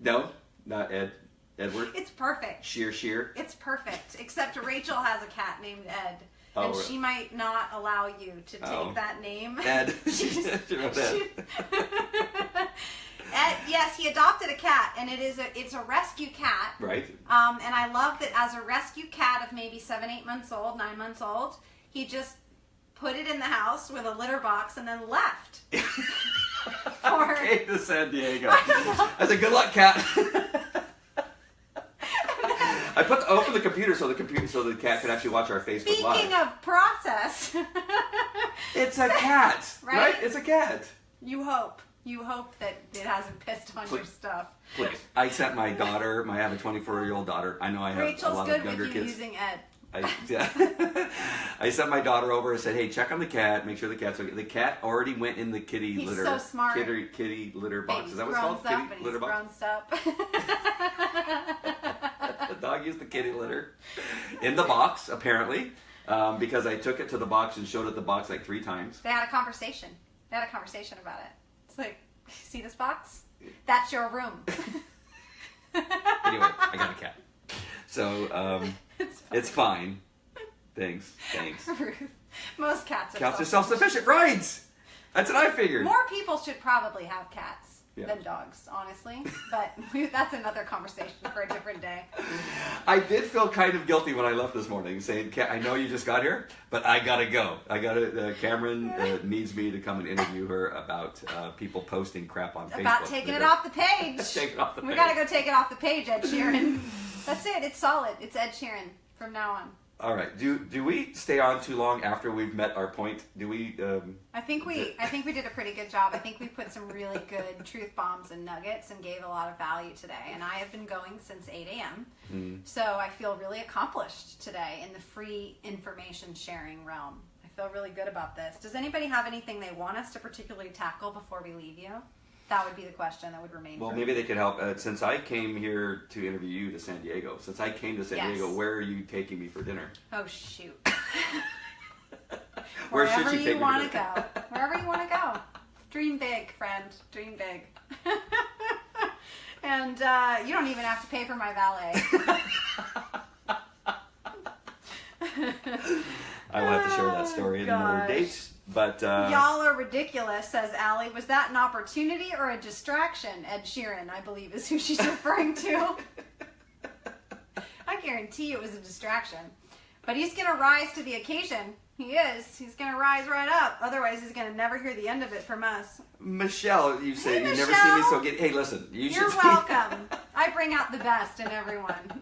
No? Not Ed. Edward? It's perfect. Sheer. It's perfect. Except Rachel has a cat named Ed. And she might not allow you to take that name. Ed. Ed, yes, he adopted a cat, and it's a rescue cat. Right. And I love that as a rescue cat of maybe 7, 8 months old, 9 months old, he just put it in the house with a litter box and then left. Okay, to San Diego. I said, good luck, cat. I opened the computer so the cat could actually watch our Facebook Live. Speaking of process, it's a cat, right? It's a cat. You hope that it hasn't pissed on your stuff. Please. I sent my daughter. I have a 24-year-old daughter. I know I have Rachel's a lot of younger kids. Rachel's good with you using Ed. I sent my daughter over and said, "Hey, check on the cat. Make sure the cat's okay." The cat already went in the kitty litter. He's so smart. Kitty litter box. Is that what it's called? Kitty litter box. The dog used the kitty litter in the box apparently because I took it to the box and showed it the box like 3 times. They had a conversation. about it. It's like, see this box? That's your room. Anyway, I got a cat. So, it's fine. Thanks. Ruth. Most cats are self-sufficient. Right! That's what I figured. More people should probably have cats than dogs, honestly. But that's another conversation for a different day. I did feel kind of guilty when I left this morning, saying, I know you just got here, but I gotta go. Cameron needs me to come and interview her about people posting crap on Facebook. About taking it off the page. We gotta go take it off the page, Ed Sheeran. That's it. It's solid. It's Ed Sheeran from now on. All right. Do we stay on too long after we've met our point? Do we? I think we did a pretty good job. I think we put some really good truth bombs and nuggets and gave a lot of value today. And I have been going since 8 a.m. So I feel really accomplished today in the free information sharing realm. I feel really good about this. Does anybody have anything they want us to particularly tackle before we leave you? That would be the question that would remain. Well, maybe they could help. Since I came here to interview you to San Diego, Diego, where are you taking me for dinner? Oh, shoot. Wherever should you want to go. Wherever you want to go. Dream big, friend. Dream big. And you don't even have to pay for my valet. I will have to share that story in another date. But y'all are ridiculous, says Allie. Was that an opportunity or a distraction? Ed Sheeran, I believe, is who she's referring to. I guarantee it was a distraction. But he's going to rise to the occasion. He is. He's going to rise right up. Otherwise, he's going to never hear the end of it from us. Michelle, you say you never see me so good. Hey, listen. You're welcome. I bring out the best in everyone.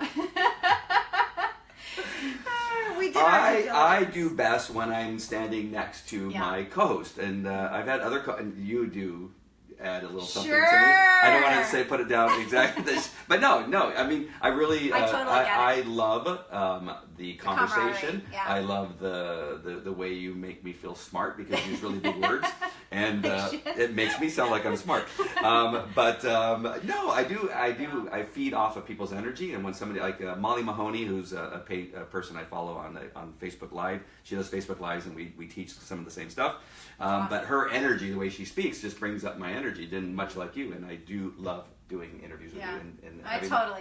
I do best when I'm standing next to my co-host, and I've had other and you do add a little something to me. I don't want to put it down exactly this, but no. I mean, I totally I love the conversation. Yeah. I love the way you make me feel smart because you use really big words, and it makes me sound like I'm smart. No, I do. I feed off of people's energy, and when somebody like Molly Mahoney, who's a person I follow on Facebook Live, she does Facebook Lives, and we teach some of the same stuff. Awesome. But her energy, the way she speaks, just brings up my energy, much like you. And I do love doing interviews with you, and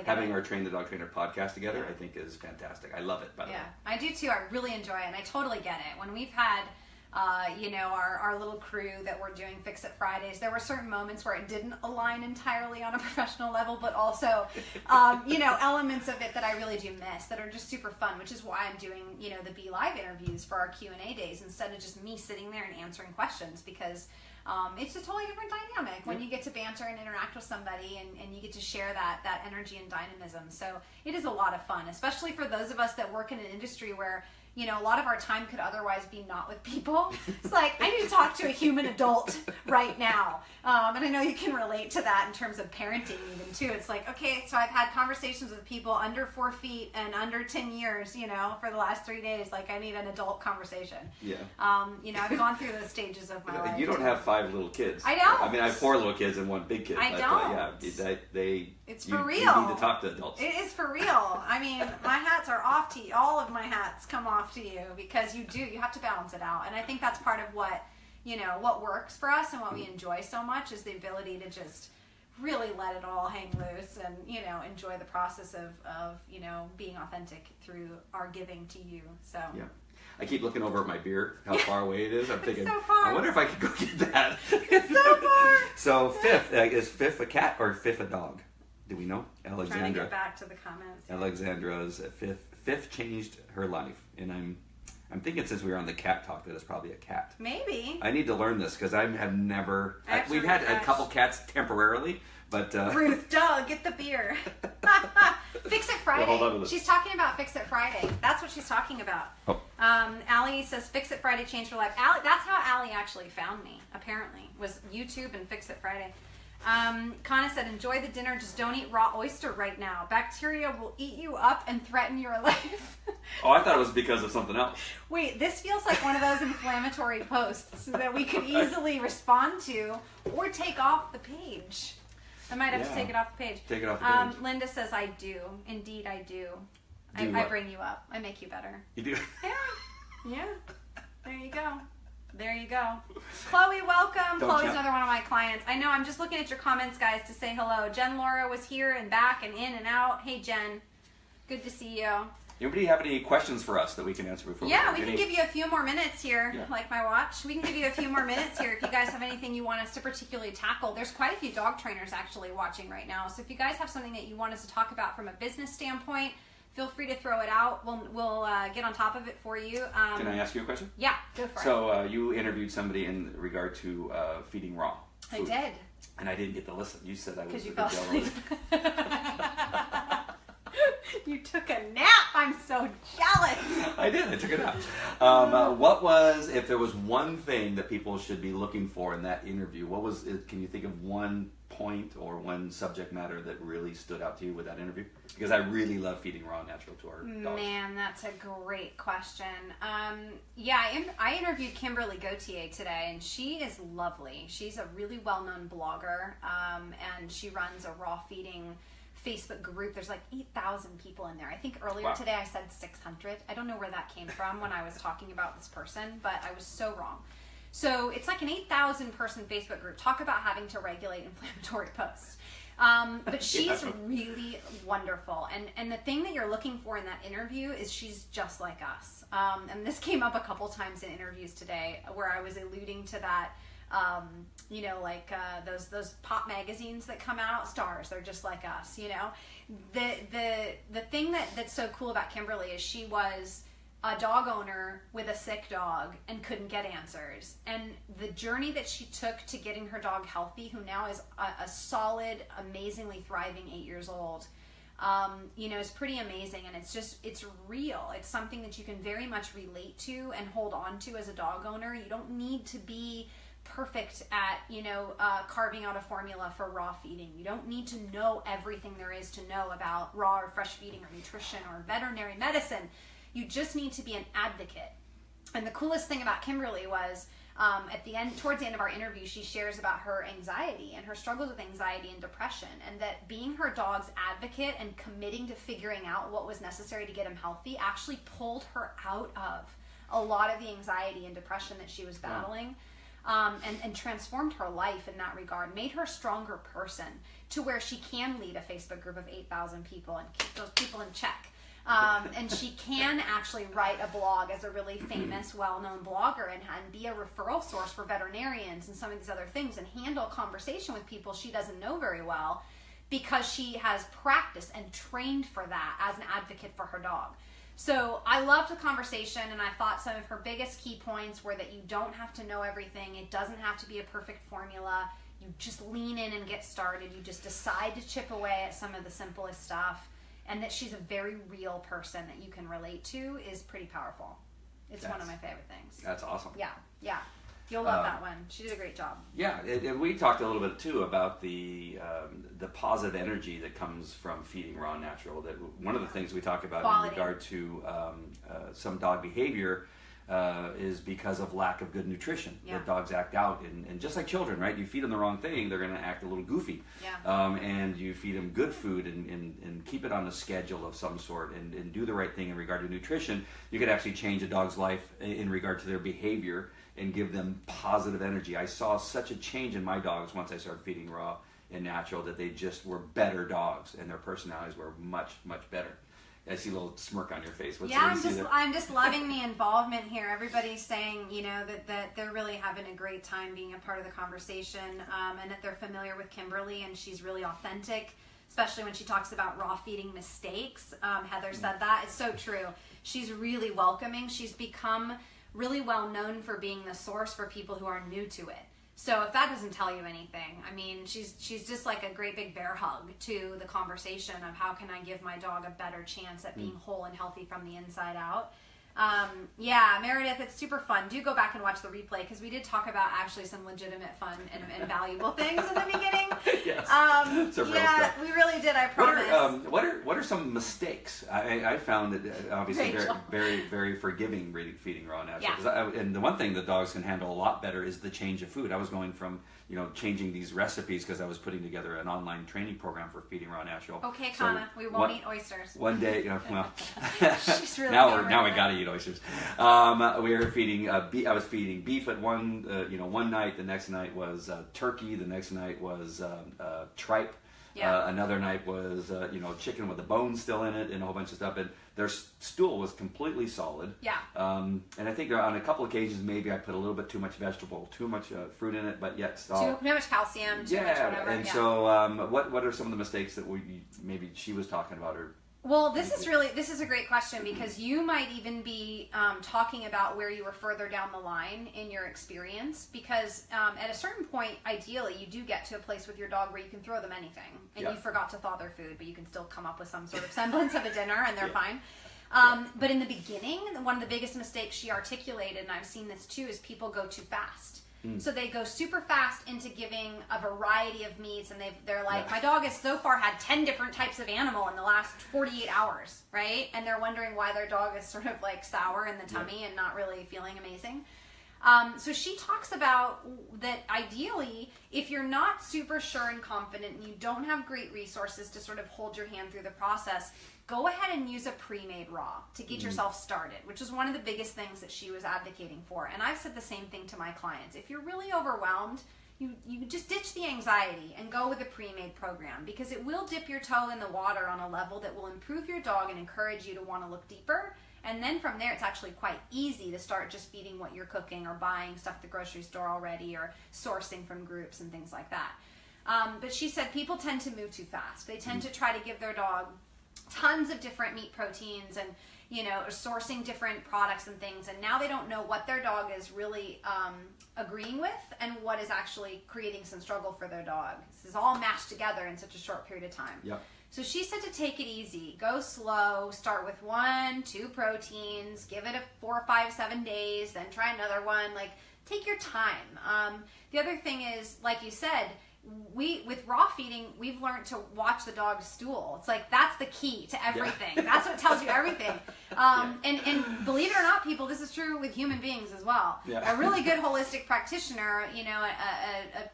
having our Train the Dog Trainer podcast together, I think is fantastic. I love it, by the way. Yeah, I do too. I really enjoy it, and I totally get it. When we've had our little crew that we're doing Fix It Fridays, there were certain moments where it didn't align entirely on a professional level, but also, elements of it that I really do miss that are just super fun, which is why I'm doing, the Be Live interviews for our Q&A days instead of just me sitting there and answering questions, because it's a totally different dynamic when you get to banter and interact with somebody and you get to share that energy and dynamism. So it is a lot of fun, especially for those of us that work in an industry where a lot of our time could otherwise be not with people. It's like, I need to talk to a human adult right now. And I know you can relate to that in terms of parenting even too. It's like, okay, so I've had conversations with people under 4 feet and under 10 years, for the last 3 days. Like, I need an adult conversation. Yeah. I've gone through those stages of my life. You don't have 5 little kids. I don't. I mean, I have 4 little kids and 1 big kid. I don't. It's for real. You need to talk to adults. It is for real. I mean, my hats are off to you. All of my hats come off to you because you have to balance it out. And I think that's part of what works for us and what we enjoy so much is the ability to just really let it all hang loose and, enjoy the process of being authentic through our giving to you. So yeah. I keep looking over at my beer, how far away it is. I'm thinking, so far. I wonder if I could go get that. It's so far. So Fifth, is Fifth a cat or Fifth a dog? Do we know? Alexandra. Trying to get back to the comments. Alexandra's Fifth changed her life, and I'm thinking since we were on the cat talk that it's probably a cat. Maybe. I need to learn this because I have never. We've had a couple cats temporarily, but Ruth, get the beer. Fix It Friday. Well, hold on to this. She's talking about Fix It Friday. That's what she's talking about. Oh. Allie says Fix It Friday changed her life. That's how Allie actually found me. Apparently, was YouTube and Fix It Friday. Kana said, enjoy the dinner, just don't eat raw oyster right now. Bacteria will eat you up and threaten your life. Oh, I thought it was because of something else. Wait, this feels like one of those inflammatory posts that we could easily respond to or take off the page. I might have to take it off the page. Take it off the page. Linda says, I do. Indeed, I do. I bring you up. I make you better. You do? Yeah. There you go. There you go. Chloe, welcome. Chloe's another one of my clients. I know, I'm just looking at your comments, guys, to say hello. Jen Laura was here and back and in and out. Hey, Jen. Good to see you. Anybody have any questions for us that we can answer before we can give you a few more minutes here, like my watch. We can give you a few more minutes here if you guys have anything you want us to particularly tackle. There's quite a few dog trainers actually watching right now. So if you guys have something that you want us to talk about from a business standpoint, feel free to throw it out. We'll get on top of it for you. Can I ask you a question? Yeah, go for it. So you interviewed somebody in regard to feeding raw food. I did. And I didn't get to listen. You said I was because you fell asleep. You took a nap. I'm so jealous. I did. I took a nap. If there was one thing that people should be looking for in that interview, what was it? Can you think of one point or one subject matter that really stood out to you with that interview? Because I really love feeding raw natural to our dogs. Man, that's a great question. I interviewed Kimberly Gauthier today, and she is lovely. She's a really well-known blogger, and she runs a raw feeding Facebook group. There's like 8,000 people in there. I think earlier today I said 600. I don't know where that came from when I was talking about this person, but I was so wrong. So it's like an 8,000 person Facebook group. Talk about having to regulate inflammatory posts. But she's really wonderful. And the thing that you're looking for in that interview is she's just like us. And this came up a couple times in interviews today where I was alluding to that. Those pop magazines that come out, stars, they're just like us, The thing that's so cool about Kimberly is she was a dog owner with a sick dog and couldn't get answers. And the journey that she took to getting her dog healthy, who now is a solid, amazingly thriving 8 years old, is pretty amazing. And it's real. It's something that you can very much relate to and hold on to as a dog owner. You don't need to be perfect at carving out a formula for raw feeding. You don't need to know everything there is to know about raw or fresh feeding or nutrition or veterinary medicine. You just need to be an advocate. And the coolest thing about Kimberly was towards the end of our interview, she shares about her anxiety and her struggles with anxiety and depression, and that being her dog's advocate and committing to figuring out what was necessary to get him healthy actually pulled her out of a lot of the anxiety and depression that she was battling. And transformed her life in that regard, made her a stronger person to where she can lead a Facebook group of 8,000 people and keep those people in check. And she can actually write a blog as a really famous, well-known blogger and be a referral source for veterinarians and some of these other things and handle conversation with people she doesn't know very well because she has practiced and trained for that as an advocate for her dog. So I loved the conversation, and I thought some of her biggest key points were that you don't have to know everything. It doesn't have to be a perfect formula. You just lean in and get started. You just decide to chip away at some of the simplest stuff, and that she's a very real person that you can relate to is pretty powerful. It's one of my favorite things. That's awesome. Yeah, yeah. You'll love that one. She did a great job. Yeah, and we talked a little bit too about the positive energy that comes from feeding raw and natural. That one of the things we talk about in regard to some dog behavior is because of lack of good nutrition. That dogs act out, and just like children, right? You feed them the wrong thing, they're going to act a little goofy. And you feed them good food and keep it on a schedule of some sort and do the right thing in regard to nutrition. You could actually change a dog's life in regard to their behavior and give them positive energy. I saw such a change in my dogs once I started feeding raw and natural, that they just were better dogs and their personalities were much, much better. I see a little smirk on your face. I'm just loving the involvement here. Everybody's saying, that they're really having a great time being a part of the conversation, and that they're familiar with Kimberly, and she's really authentic, especially when she talks about raw feeding mistakes. Heather said that. It's so true. She's really welcoming. She's become really well known for being the source for people who are new to it. So if that doesn't tell you anything, I mean, she's just like a great big bear hug to the conversation of how can I give my dog a better chance at being whole and healthy from the inside out. Meredith, it's super fun. Do go back and watch the replay, because we did talk about actually some legitimate fun and valuable things in the beginning. Yes. We really did. I promise. What are some mistakes? I found that obviously very, very forgiving feeding raw and natural. And the one thing that dogs can handle a lot better is the change of food. I was going from changing these recipes because I was putting together an online training program for feeding raw natural. Okay, Kana, we won't eat oysters. One day, She's really now we gotta eat oysters. We were feeding. I was feeding beef at one night. The next night was turkey. The next night was tripe. Another night was chicken with the bones still in it and a whole bunch of stuff. And their stool was completely solid. And I think on a couple occasions maybe I put a little bit too much too much fruit in it, but yet too much calcium. Too much whatever. And so what are some of the mistakes that maybe she was talking about? Well, this is a great question, because you might even be talking about where you were further down the line in your experience, because at a certain point, ideally, you do get to a place with your dog where you can throw them anything, and you forgot to thaw their food, but you can still come up with some sort of semblance of a dinner, and they're fine. But in the beginning, one of the biggest mistakes she articulated, and I've seen this too, is people go too fast. So they go super fast into giving a variety of meats, and they're like, my dog has so far had 10 different types of animal in the last 48 hours, right? And they're wondering why their dog is sort of like sour in the tummy and not really feeling amazing. So she talks about that ideally, if you're not super sure and confident and you don't have great resources to sort of hold your hand through the process, go ahead and use a pre-made raw to get yourself started, which is one of the biggest things that she was advocating for. And I've said the same thing to my clients. If you're really overwhelmed, you just ditch the anxiety and go with a pre-made program, because it will dip your toe in the water on a level that will improve your dog and encourage you to want to look deeper. And then from there, it's actually quite easy to start just feeding what you're cooking or buying stuff at the grocery store already or sourcing from groups and things like that. But she said people tend to move too fast. They tend to try to give their dog tons of different meat proteins and sourcing different products and things, and now they don't know what their dog is really agreeing with and what is actually creating some struggle for their dog. This is all mashed together in such a short period of time. So she said to take it easy, go slow, start with 1-2 proteins, give it 4, 5, 7 days, then try another one. Like, take your time. The other thing is, like you said, with raw feeding, we've learned to watch the dog's stool. It's like, that's the key to everything. That's what tells you everything. And believe it or not, people, this is true with human beings as well. A really good holistic practitioner,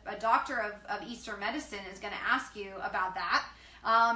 a doctor of Eastern medicine is going to ask you about that.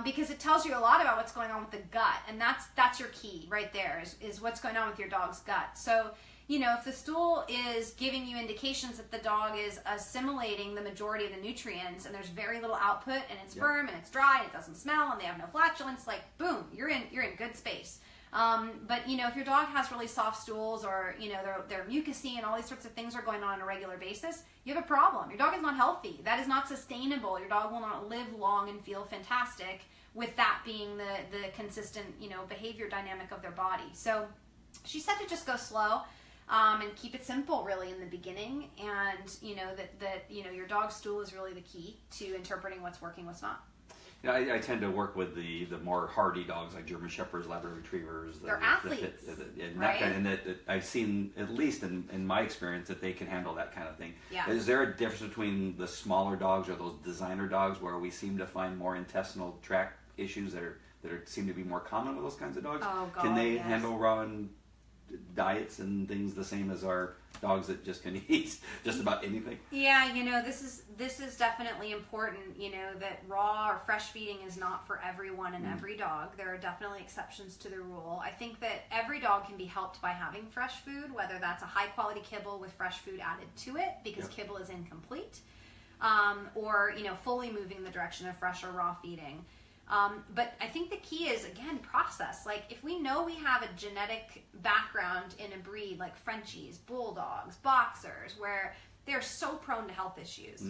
Because it tells you a lot about what's going on with the gut, and that's your key right there, is what's going on with your dog's gut. So, if the stool is giving you indications that the dog is assimilating the majority of the nutrients, and there's very little output, and it's firm, and it's dry, and it doesn't smell, and they have no flatulence, like, boom, you're in good space. But if your dog has really soft stools, or they're mucousy and all these sorts of things are going on a regular basis, you have a problem. Your dog is not healthy. That is not sustainable. Your dog will not live long and feel fantastic with that being the consistent behavior dynamic of their body. So she said to just go slow and keep it simple really in the beginning, and that your dog's stool is really the key to interpreting what's working, what's not. You know, I tend to work with the more hardy dogs like German Shepherds, Labrador Retrievers. They're athletes, right? And that I've seen, at least in my experience, that they can handle that kind of thing. Yeah. Is there a difference between the smaller dogs or those designer dogs where we seem to find more intestinal tract issues that seem to be more common with those kinds of dogs? Oh, God, can they yes. handle raw diets and things the same as our dogs that just can eat just about anything? Yeah, you know, this is definitely important, you know, that raw or fresh feeding is not for everyone and every dog. There are definitely exceptions to the rule. I think that every dog can be helped by having fresh food, whether that's a high quality kibble with fresh food added to it because kibble is incomplete, or, you know, fully moving the direction of fresh or raw feeding. But I think the key is, again, process. Like, if we know we have a genetic background in a breed like Frenchies, Bulldogs, Boxers, where they're so prone to health issues,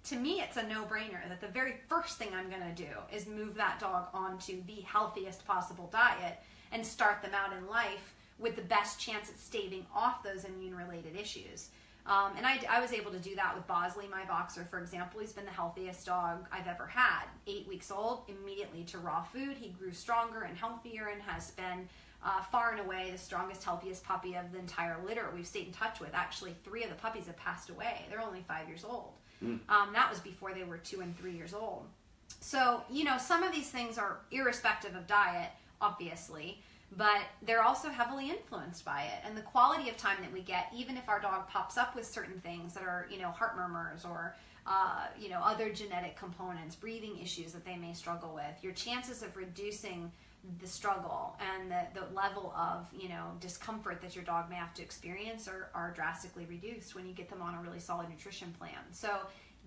to me it's a no-brainer that the very first thing I'm going to do is move that dog onto the healthiest possible diet and start them out in life with the best chance at staving off those immune-related issues. And I was able to do that with Bosley, my boxer, for example. He's been the healthiest dog I've ever had. 8 weeks old, immediately to raw food. He grew stronger and healthier and has been far and away the strongest, healthiest puppy of the entire litter we've stayed in touch with. Actually, 3 of the puppies have passed away. They're only 5 years old. That was before they were 2 and 3 years old. So, you know, some of these things are irrespective of diet, obviously, but they're also heavily influenced by it. And the quality of time that we get, even if our dog pops up with certain things that are, you know, heart murmurs or, you know, other genetic components, breathing issues that they may struggle with, your chances of reducing the struggle and the level of, you know, discomfort that your dog may have to experience are drastically reduced when you get them on a really solid nutrition plan. So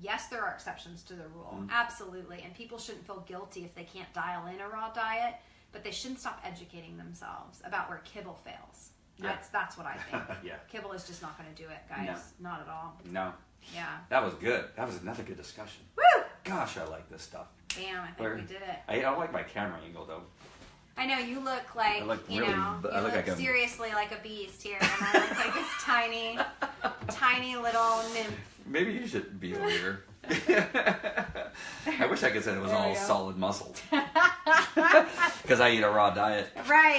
yes, there are exceptions to the rule. Absolutely. And people shouldn't feel guilty if they can't dial in a raw diet. But they shouldn't stop educating themselves about where kibble fails. That's what I think. Kibble is just not going to do it, guys. No. Not at all. No. Yeah. That was good. That was another good discussion. Woo! Gosh, I like this stuff. Damn, I think we did it. I don't like my camera angle, though. I know, you look like, you look seriously like a beast here. And I look like this tiny little nymph. Maybe you should be over here. I wish I could say it was all solid muscle. Because I eat a raw diet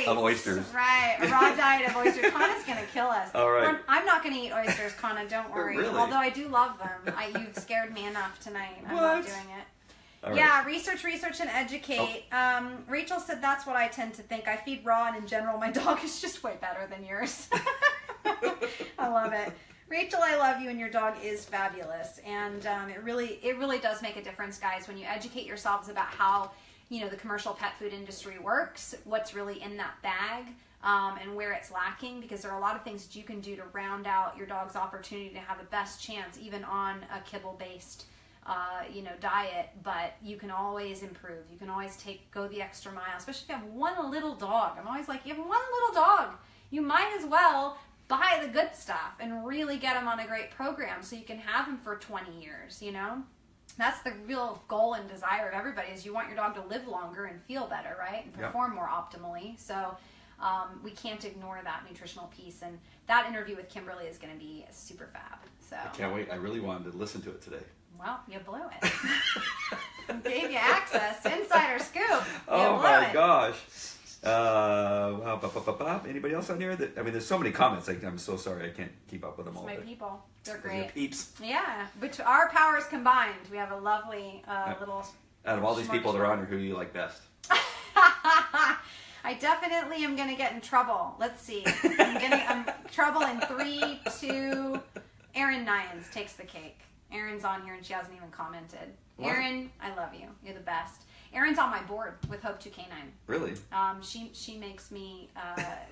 of oysters. Right, a raw diet of oysters. Connor's going to kill us. All right. I'm not going to eat oysters, Connor, don't worry. Really? Although I do love them. You've scared me enough tonight. I'm not doing it. All yeah, right. research, and educate. Rachel said that's what I tend to think. I feed raw, and in general, my dog is just way better than yours. I love it. Rachel, I love you, and your dog is fabulous. And it really does make a difference, guys, when you educate yourselves about how, you know, the commercial pet food industry works, what's really in that bag, and where it's lacking, because there are a lot of things that you can do to round out your dog's opportunity to have the best chance, even on a kibble-based you know, diet. But you can always improve. You can always go the extra mile, especially if you have one little dog. I'm always like, you have one little dog, you might as well buy the good stuff and really get them on a great program so you can have them for 20 years, you know? That's the real goal and desire of everybody, is you want your dog to live longer and feel better, right? And perform more optimally. So we can't ignore that nutritional piece. And that interview with Kimberly is going to be super fab. So I can't wait. I really wanted to listen to it today. Well, you blew it. Gave you access. Insider scoop. Oh my gosh. Anybody else on here? There's so many comments. I'm so sorry I can't keep up with them all. My people. They're great. Your peeps. Yeah. But our powers combined, we have a lovely little... Out of all these people that are on here, who do you like best? I definitely am going to get in trouble. Let's see. I'm trouble in 3, 2... Erin Nyans takes the cake. Erin's on here and she hasn't even commented. What? Erin, I love you. You're the best. Erin's on my board with Hope 2 Canine. Really? She makes me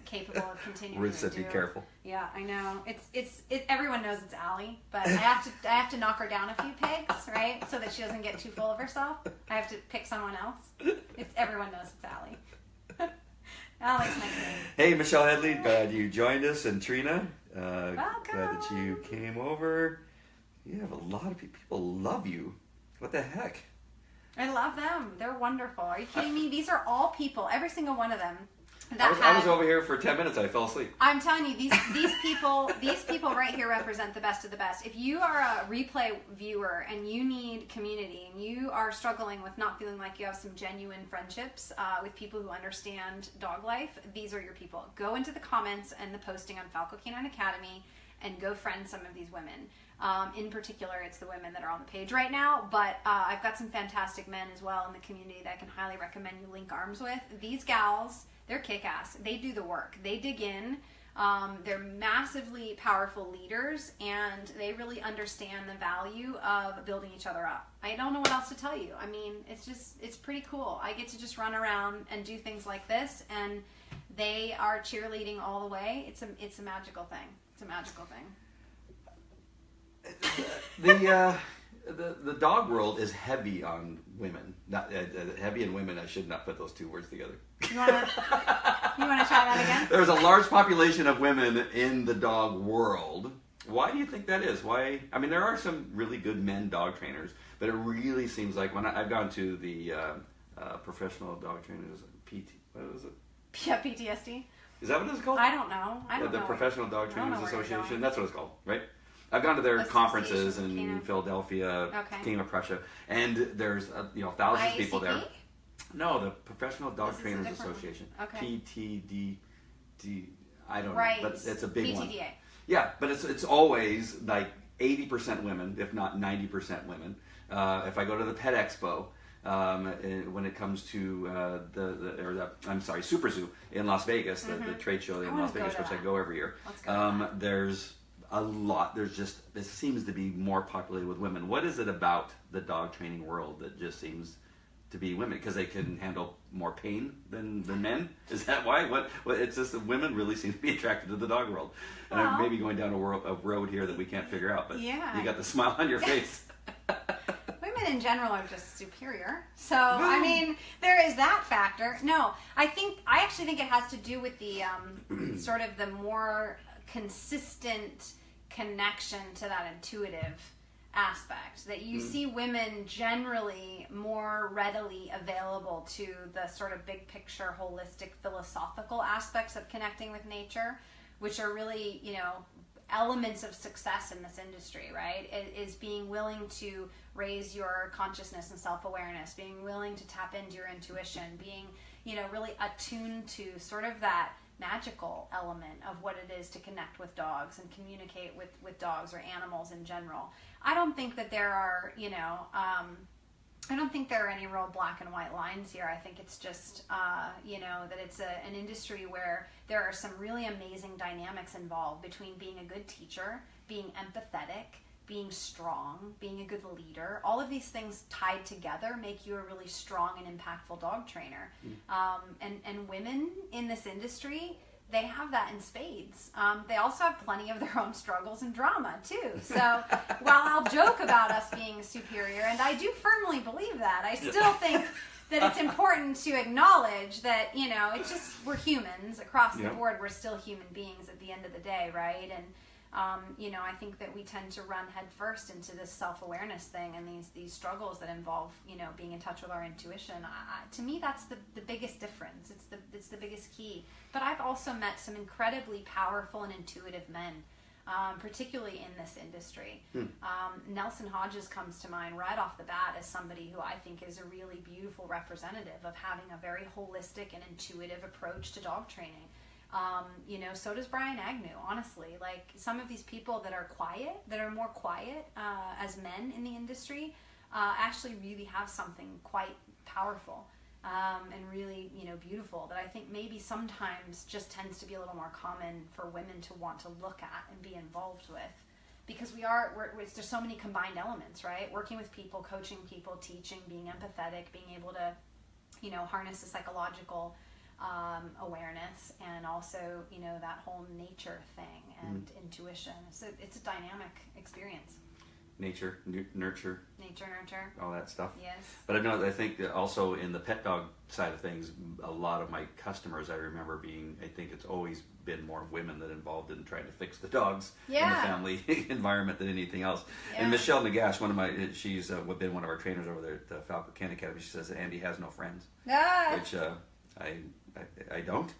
capable of continuing. Ruth said, "Be careful." Yeah, I know. It's everyone knows it's Allie, but I have to knock her down a few pegs, right, so that she doesn't get too full of herself. I have to pick someone else. Everyone knows it's Allie. Alex, my name. Hey, Michelle Headley, glad you joined us, and Trina, welcome. Glad that you came over. You have a lot of people love you. What the heck? I love them. They're wonderful. Are you kidding me? These are all people. Every single one of them I was over here for 10 minutes. I fell asleep. I'm telling you, these people right here represent the best of the best. If you are a replay viewer and you need community and you are struggling with not feeling like you have some genuine friendships with people who understand dog life, these are your people. Go into the comments and the posting on Falco Canine Academy and go friend some of these women. In particular, it's the women that are on the page right now, but I've got some fantastic men as well in the community that I can highly recommend you link arms with. These gals, they're kick-ass. They do the work. They dig in. They're massively powerful leaders, and they really understand the value of building each other up. I don't know what else to tell you. I mean, it's pretty cool. I get to just run around and do things like this, and they are cheerleading all the way. It's a magical thing. It's a magical thing. The dog world is heavy on women. Not heavy on women. I should not put those two words together. You want to try that again? There's a large population of women in the dog world. Why do you think that is? Why? I mean, there are some really good men dog trainers, but it really seems like when I've gone to the professional dog trainers, what is it? Yeah, PTSD. Is that what it's called? I don't know. The Professional Dog Trainers Association. That's what it's called, right? I've gone to their conferences in Philadelphia, King of Prussia, and there's thousands of people there. No, the Professional Dog Trainers Association. Okay. PTD. I don't know, but it's a big one. PTDA. Yeah, but it's always like 80% women, if not 90% women. If I go to the Pet Expo, when it comes to Super Zoo in Las Vegas, the trade show in Las Vegas, which I go every year. There's a lot. It seems to be more populated with women. What is it about the dog training world that just seems to be women? Because they can handle more pain than men? Is that why? What? It's just that women really seem to be attracted to the dog world. And I'm maybe going down a road here that we can't figure out, but you got the smile on your face. Women in general are just superior. So, I mean, there is that factor. No, I actually think it has to do with the sort of the more consistent connection to that intuitive aspect, that you see women generally more readily available to the sort of big picture, holistic, philosophical aspects of connecting with nature, which are really, elements of success in this industry, right? It is being willing to raise your consciousness and self-awareness, being willing to tap into your intuition, being, really attuned to sort of that magical element of what it is to connect with dogs and communicate with dogs or animals in general. I don't think that there are, I don't think there are any real black and white lines here. I think it's just, that it's an industry where there are some really amazing dynamics involved between being a good teacher, being empathetic, being strong, being a good leader. All of these things tied together make you a really strong and impactful dog trainer. And women in this industry, they have that in spades. They also have plenty of their own struggles and drama too. So while I'll joke about us being superior, and I do firmly believe that, I still think that it's important to acknowledge that, it's just, we're humans across the board. We're still human beings at the end of the day, right? And I think that we tend to run headfirst into this self-awareness thing and these struggles that involve, being in touch with our intuition. To me, that's the biggest difference. It's the biggest key. But I've also met some incredibly powerful and intuitive men, particularly in this industry. Nelson Hodges comes to mind right off the bat as somebody who I think is a really beautiful representative of having a very holistic and intuitive approach to dog training. So does Brian Agnew, honestly. Like, some of these people that are more quiet as men in the industry, actually really have something quite powerful and really, beautiful that I think maybe sometimes just tends to be a little more common for women to want to look at and be involved with. Because there's so many combined elements, right? Working with people, coaching people, teaching, being empathetic, being able to, harness the psychological awareness, and also that whole nature thing and intuition. So it's a dynamic experience. Nature, nurture, all that stuff. Yes. But I think that also in the pet dog side of things, a lot of my customers, I remember I think it's always been more women that involved in trying to fix the dogs in the family environment than anything else. Yeah. And Michelle Nagash, she's been one of our trainers over there at the Falco Canine Academy. She says that Andy has no friends, which I don't.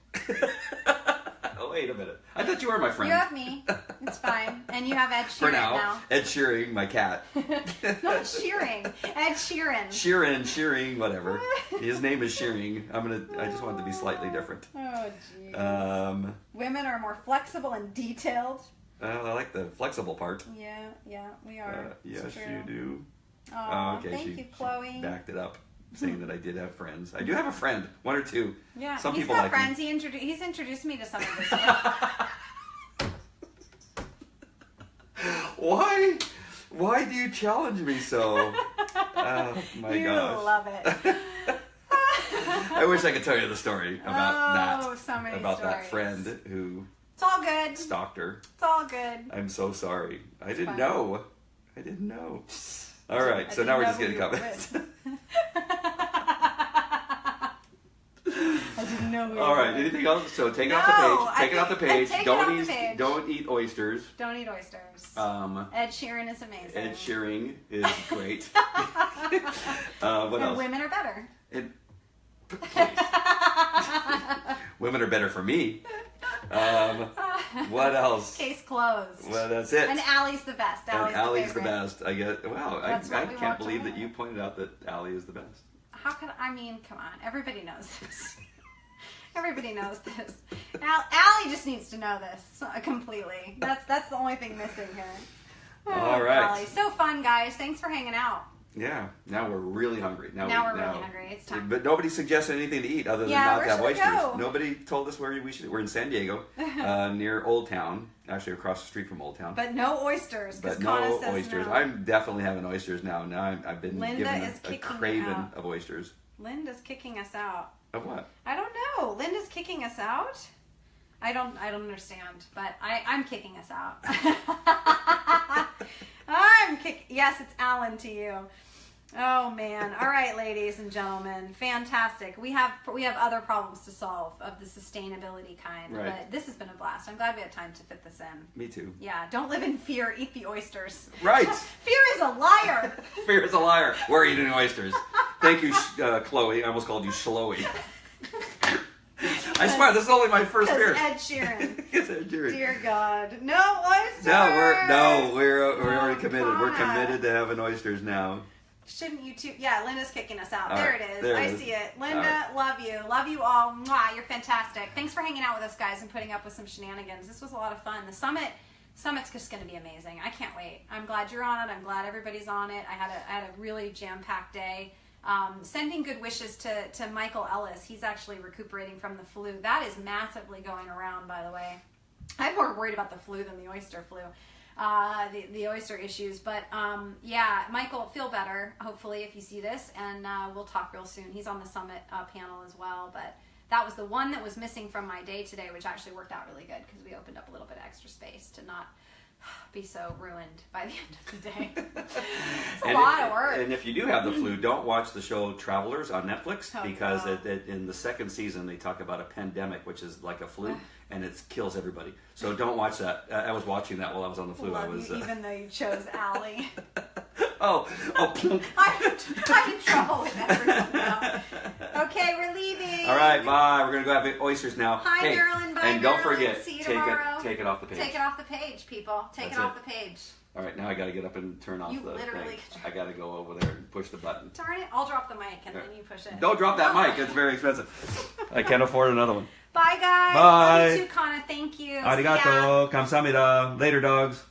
Oh, wait a minute. I thought you were my friend. You have me. It's fine. And you have Ed Sheeran For now. Ed Sheeran, my cat. Not Shearing. Ed Sheeran. Shearing, whatever. His name is Shearing. I just want it to be slightly different. Oh, jeez. Women are more flexible and detailed. I like the flexible part. Yeah, we are. Yes, you do. Oh, okay. Thank you, Chloe. She backed it up, saying that I did have friends. I do have a friend, one or two. Yeah, some he's people got like friends. He's introduced me to some of this stuff. Why do you challenge me so? Oh my gosh! You love it. I wish I could tell you the story about that. Oh, so many about stories. That friend who. It's all good. Stalked her. It's all good. I'm so sorry. I didn't know. All right, so now we're just getting comments. I didn't know. All right, anything else? So take it off the page. Take it off the page. Don't eat oysters. Don't eat oysters. Ed Sheeran is amazing. Ed Sheeran is great. What else? Women are better. Women are better for me. What else? Case closed. Well, that's it. And Allie's the best. Allie's the best. I guess. Wow, I can't believe that you pointed out that Allie is the best. How could I mean? Come on, everybody knows this. Everybody knows this. Allie just needs to know this completely. That's the only thing missing here. All right. Allie. So fun, guys. Thanks for hanging out. Yeah, now we're really hungry. Now we're really hungry. It's time. But nobody suggested anything to eat other than not to have oysters. Nobody told us where we should. We're in San Diego, near Old Town, actually across the street from Old Town. But no oysters. But no oysters. No. I'm definitely having oysters now. Now I've been given a craving of oysters. Linda's kicking us out. Of what? I don't know. Linda's kicking us out. I don't understand, but I'm kicking us out. Yes, it's Alan to you. Oh man. All right, ladies and gentlemen. Fantastic. We have other problems to solve of the sustainability kind. Right. But this has been a blast. I'm glad we had time to fit this in. Me too. Yeah. Don't live in fear. Eat the oysters. Right. Fear is a liar. Fear is a liar. We're eating oysters. Thank you, Chloe. I almost called you Schloey. I swear, this is only my first beer. Ed Sheeran. It's Ed Sheeran. Dear God. No oysters. We're already committed. We're committed to having oysters now. Shouldn't you two? Yeah, Linda's kicking us out. All there right, it is. there it I is. see it. Linda, love you. Love you all. Mwah, you're fantastic. Thanks for hanging out with us, guys, and putting up with some shenanigans. This was a lot of fun. The summit's just going to be amazing. I can't wait. I'm glad you're on it. I'm glad everybody's on it. I had a really jam-packed day. Sending good wishes to Michael Ellis. He's actually recuperating from the flu. That is massively going around, by the way. I'm more worried about the flu than the oyster flu. The oyster issues, but yeah, Michael, feel better hopefully if you see this, and we'll talk real soon. He's on the summit panel as well, but that was the one that was missing from my day today, which actually worked out really good because we opened up a little bit of extra space to not be so ruined by the end of the day. It's a lot of work. And if you do have the flu, don't watch the show Travelers on Netflix, because in the second season they talk about a pandemic, which is like a flu, and it kills everybody. So don't watch that. I was watching that while I was on the flu. Even though you chose Allie. Oh. I'm in trouble with everyone now. Okay, we're leaving. All right, bye. We're going to go have oysters now. Hi, Marilyn. Bye, and don't Marilyn. forget, See you tomorrow. take it off the page. Take it off the page, people. Take it off the page. All right, now I got to get up and turn off the thing. I got to go over there and push the button. Darn it. I'll drop the mic and then you push it. Don't drop that mic. It's very expensive. I can't afford another one. Bye, guys. Bye. Love you too, Kana. Thank you. Arigato. Kamsahamnida. Later, dogs.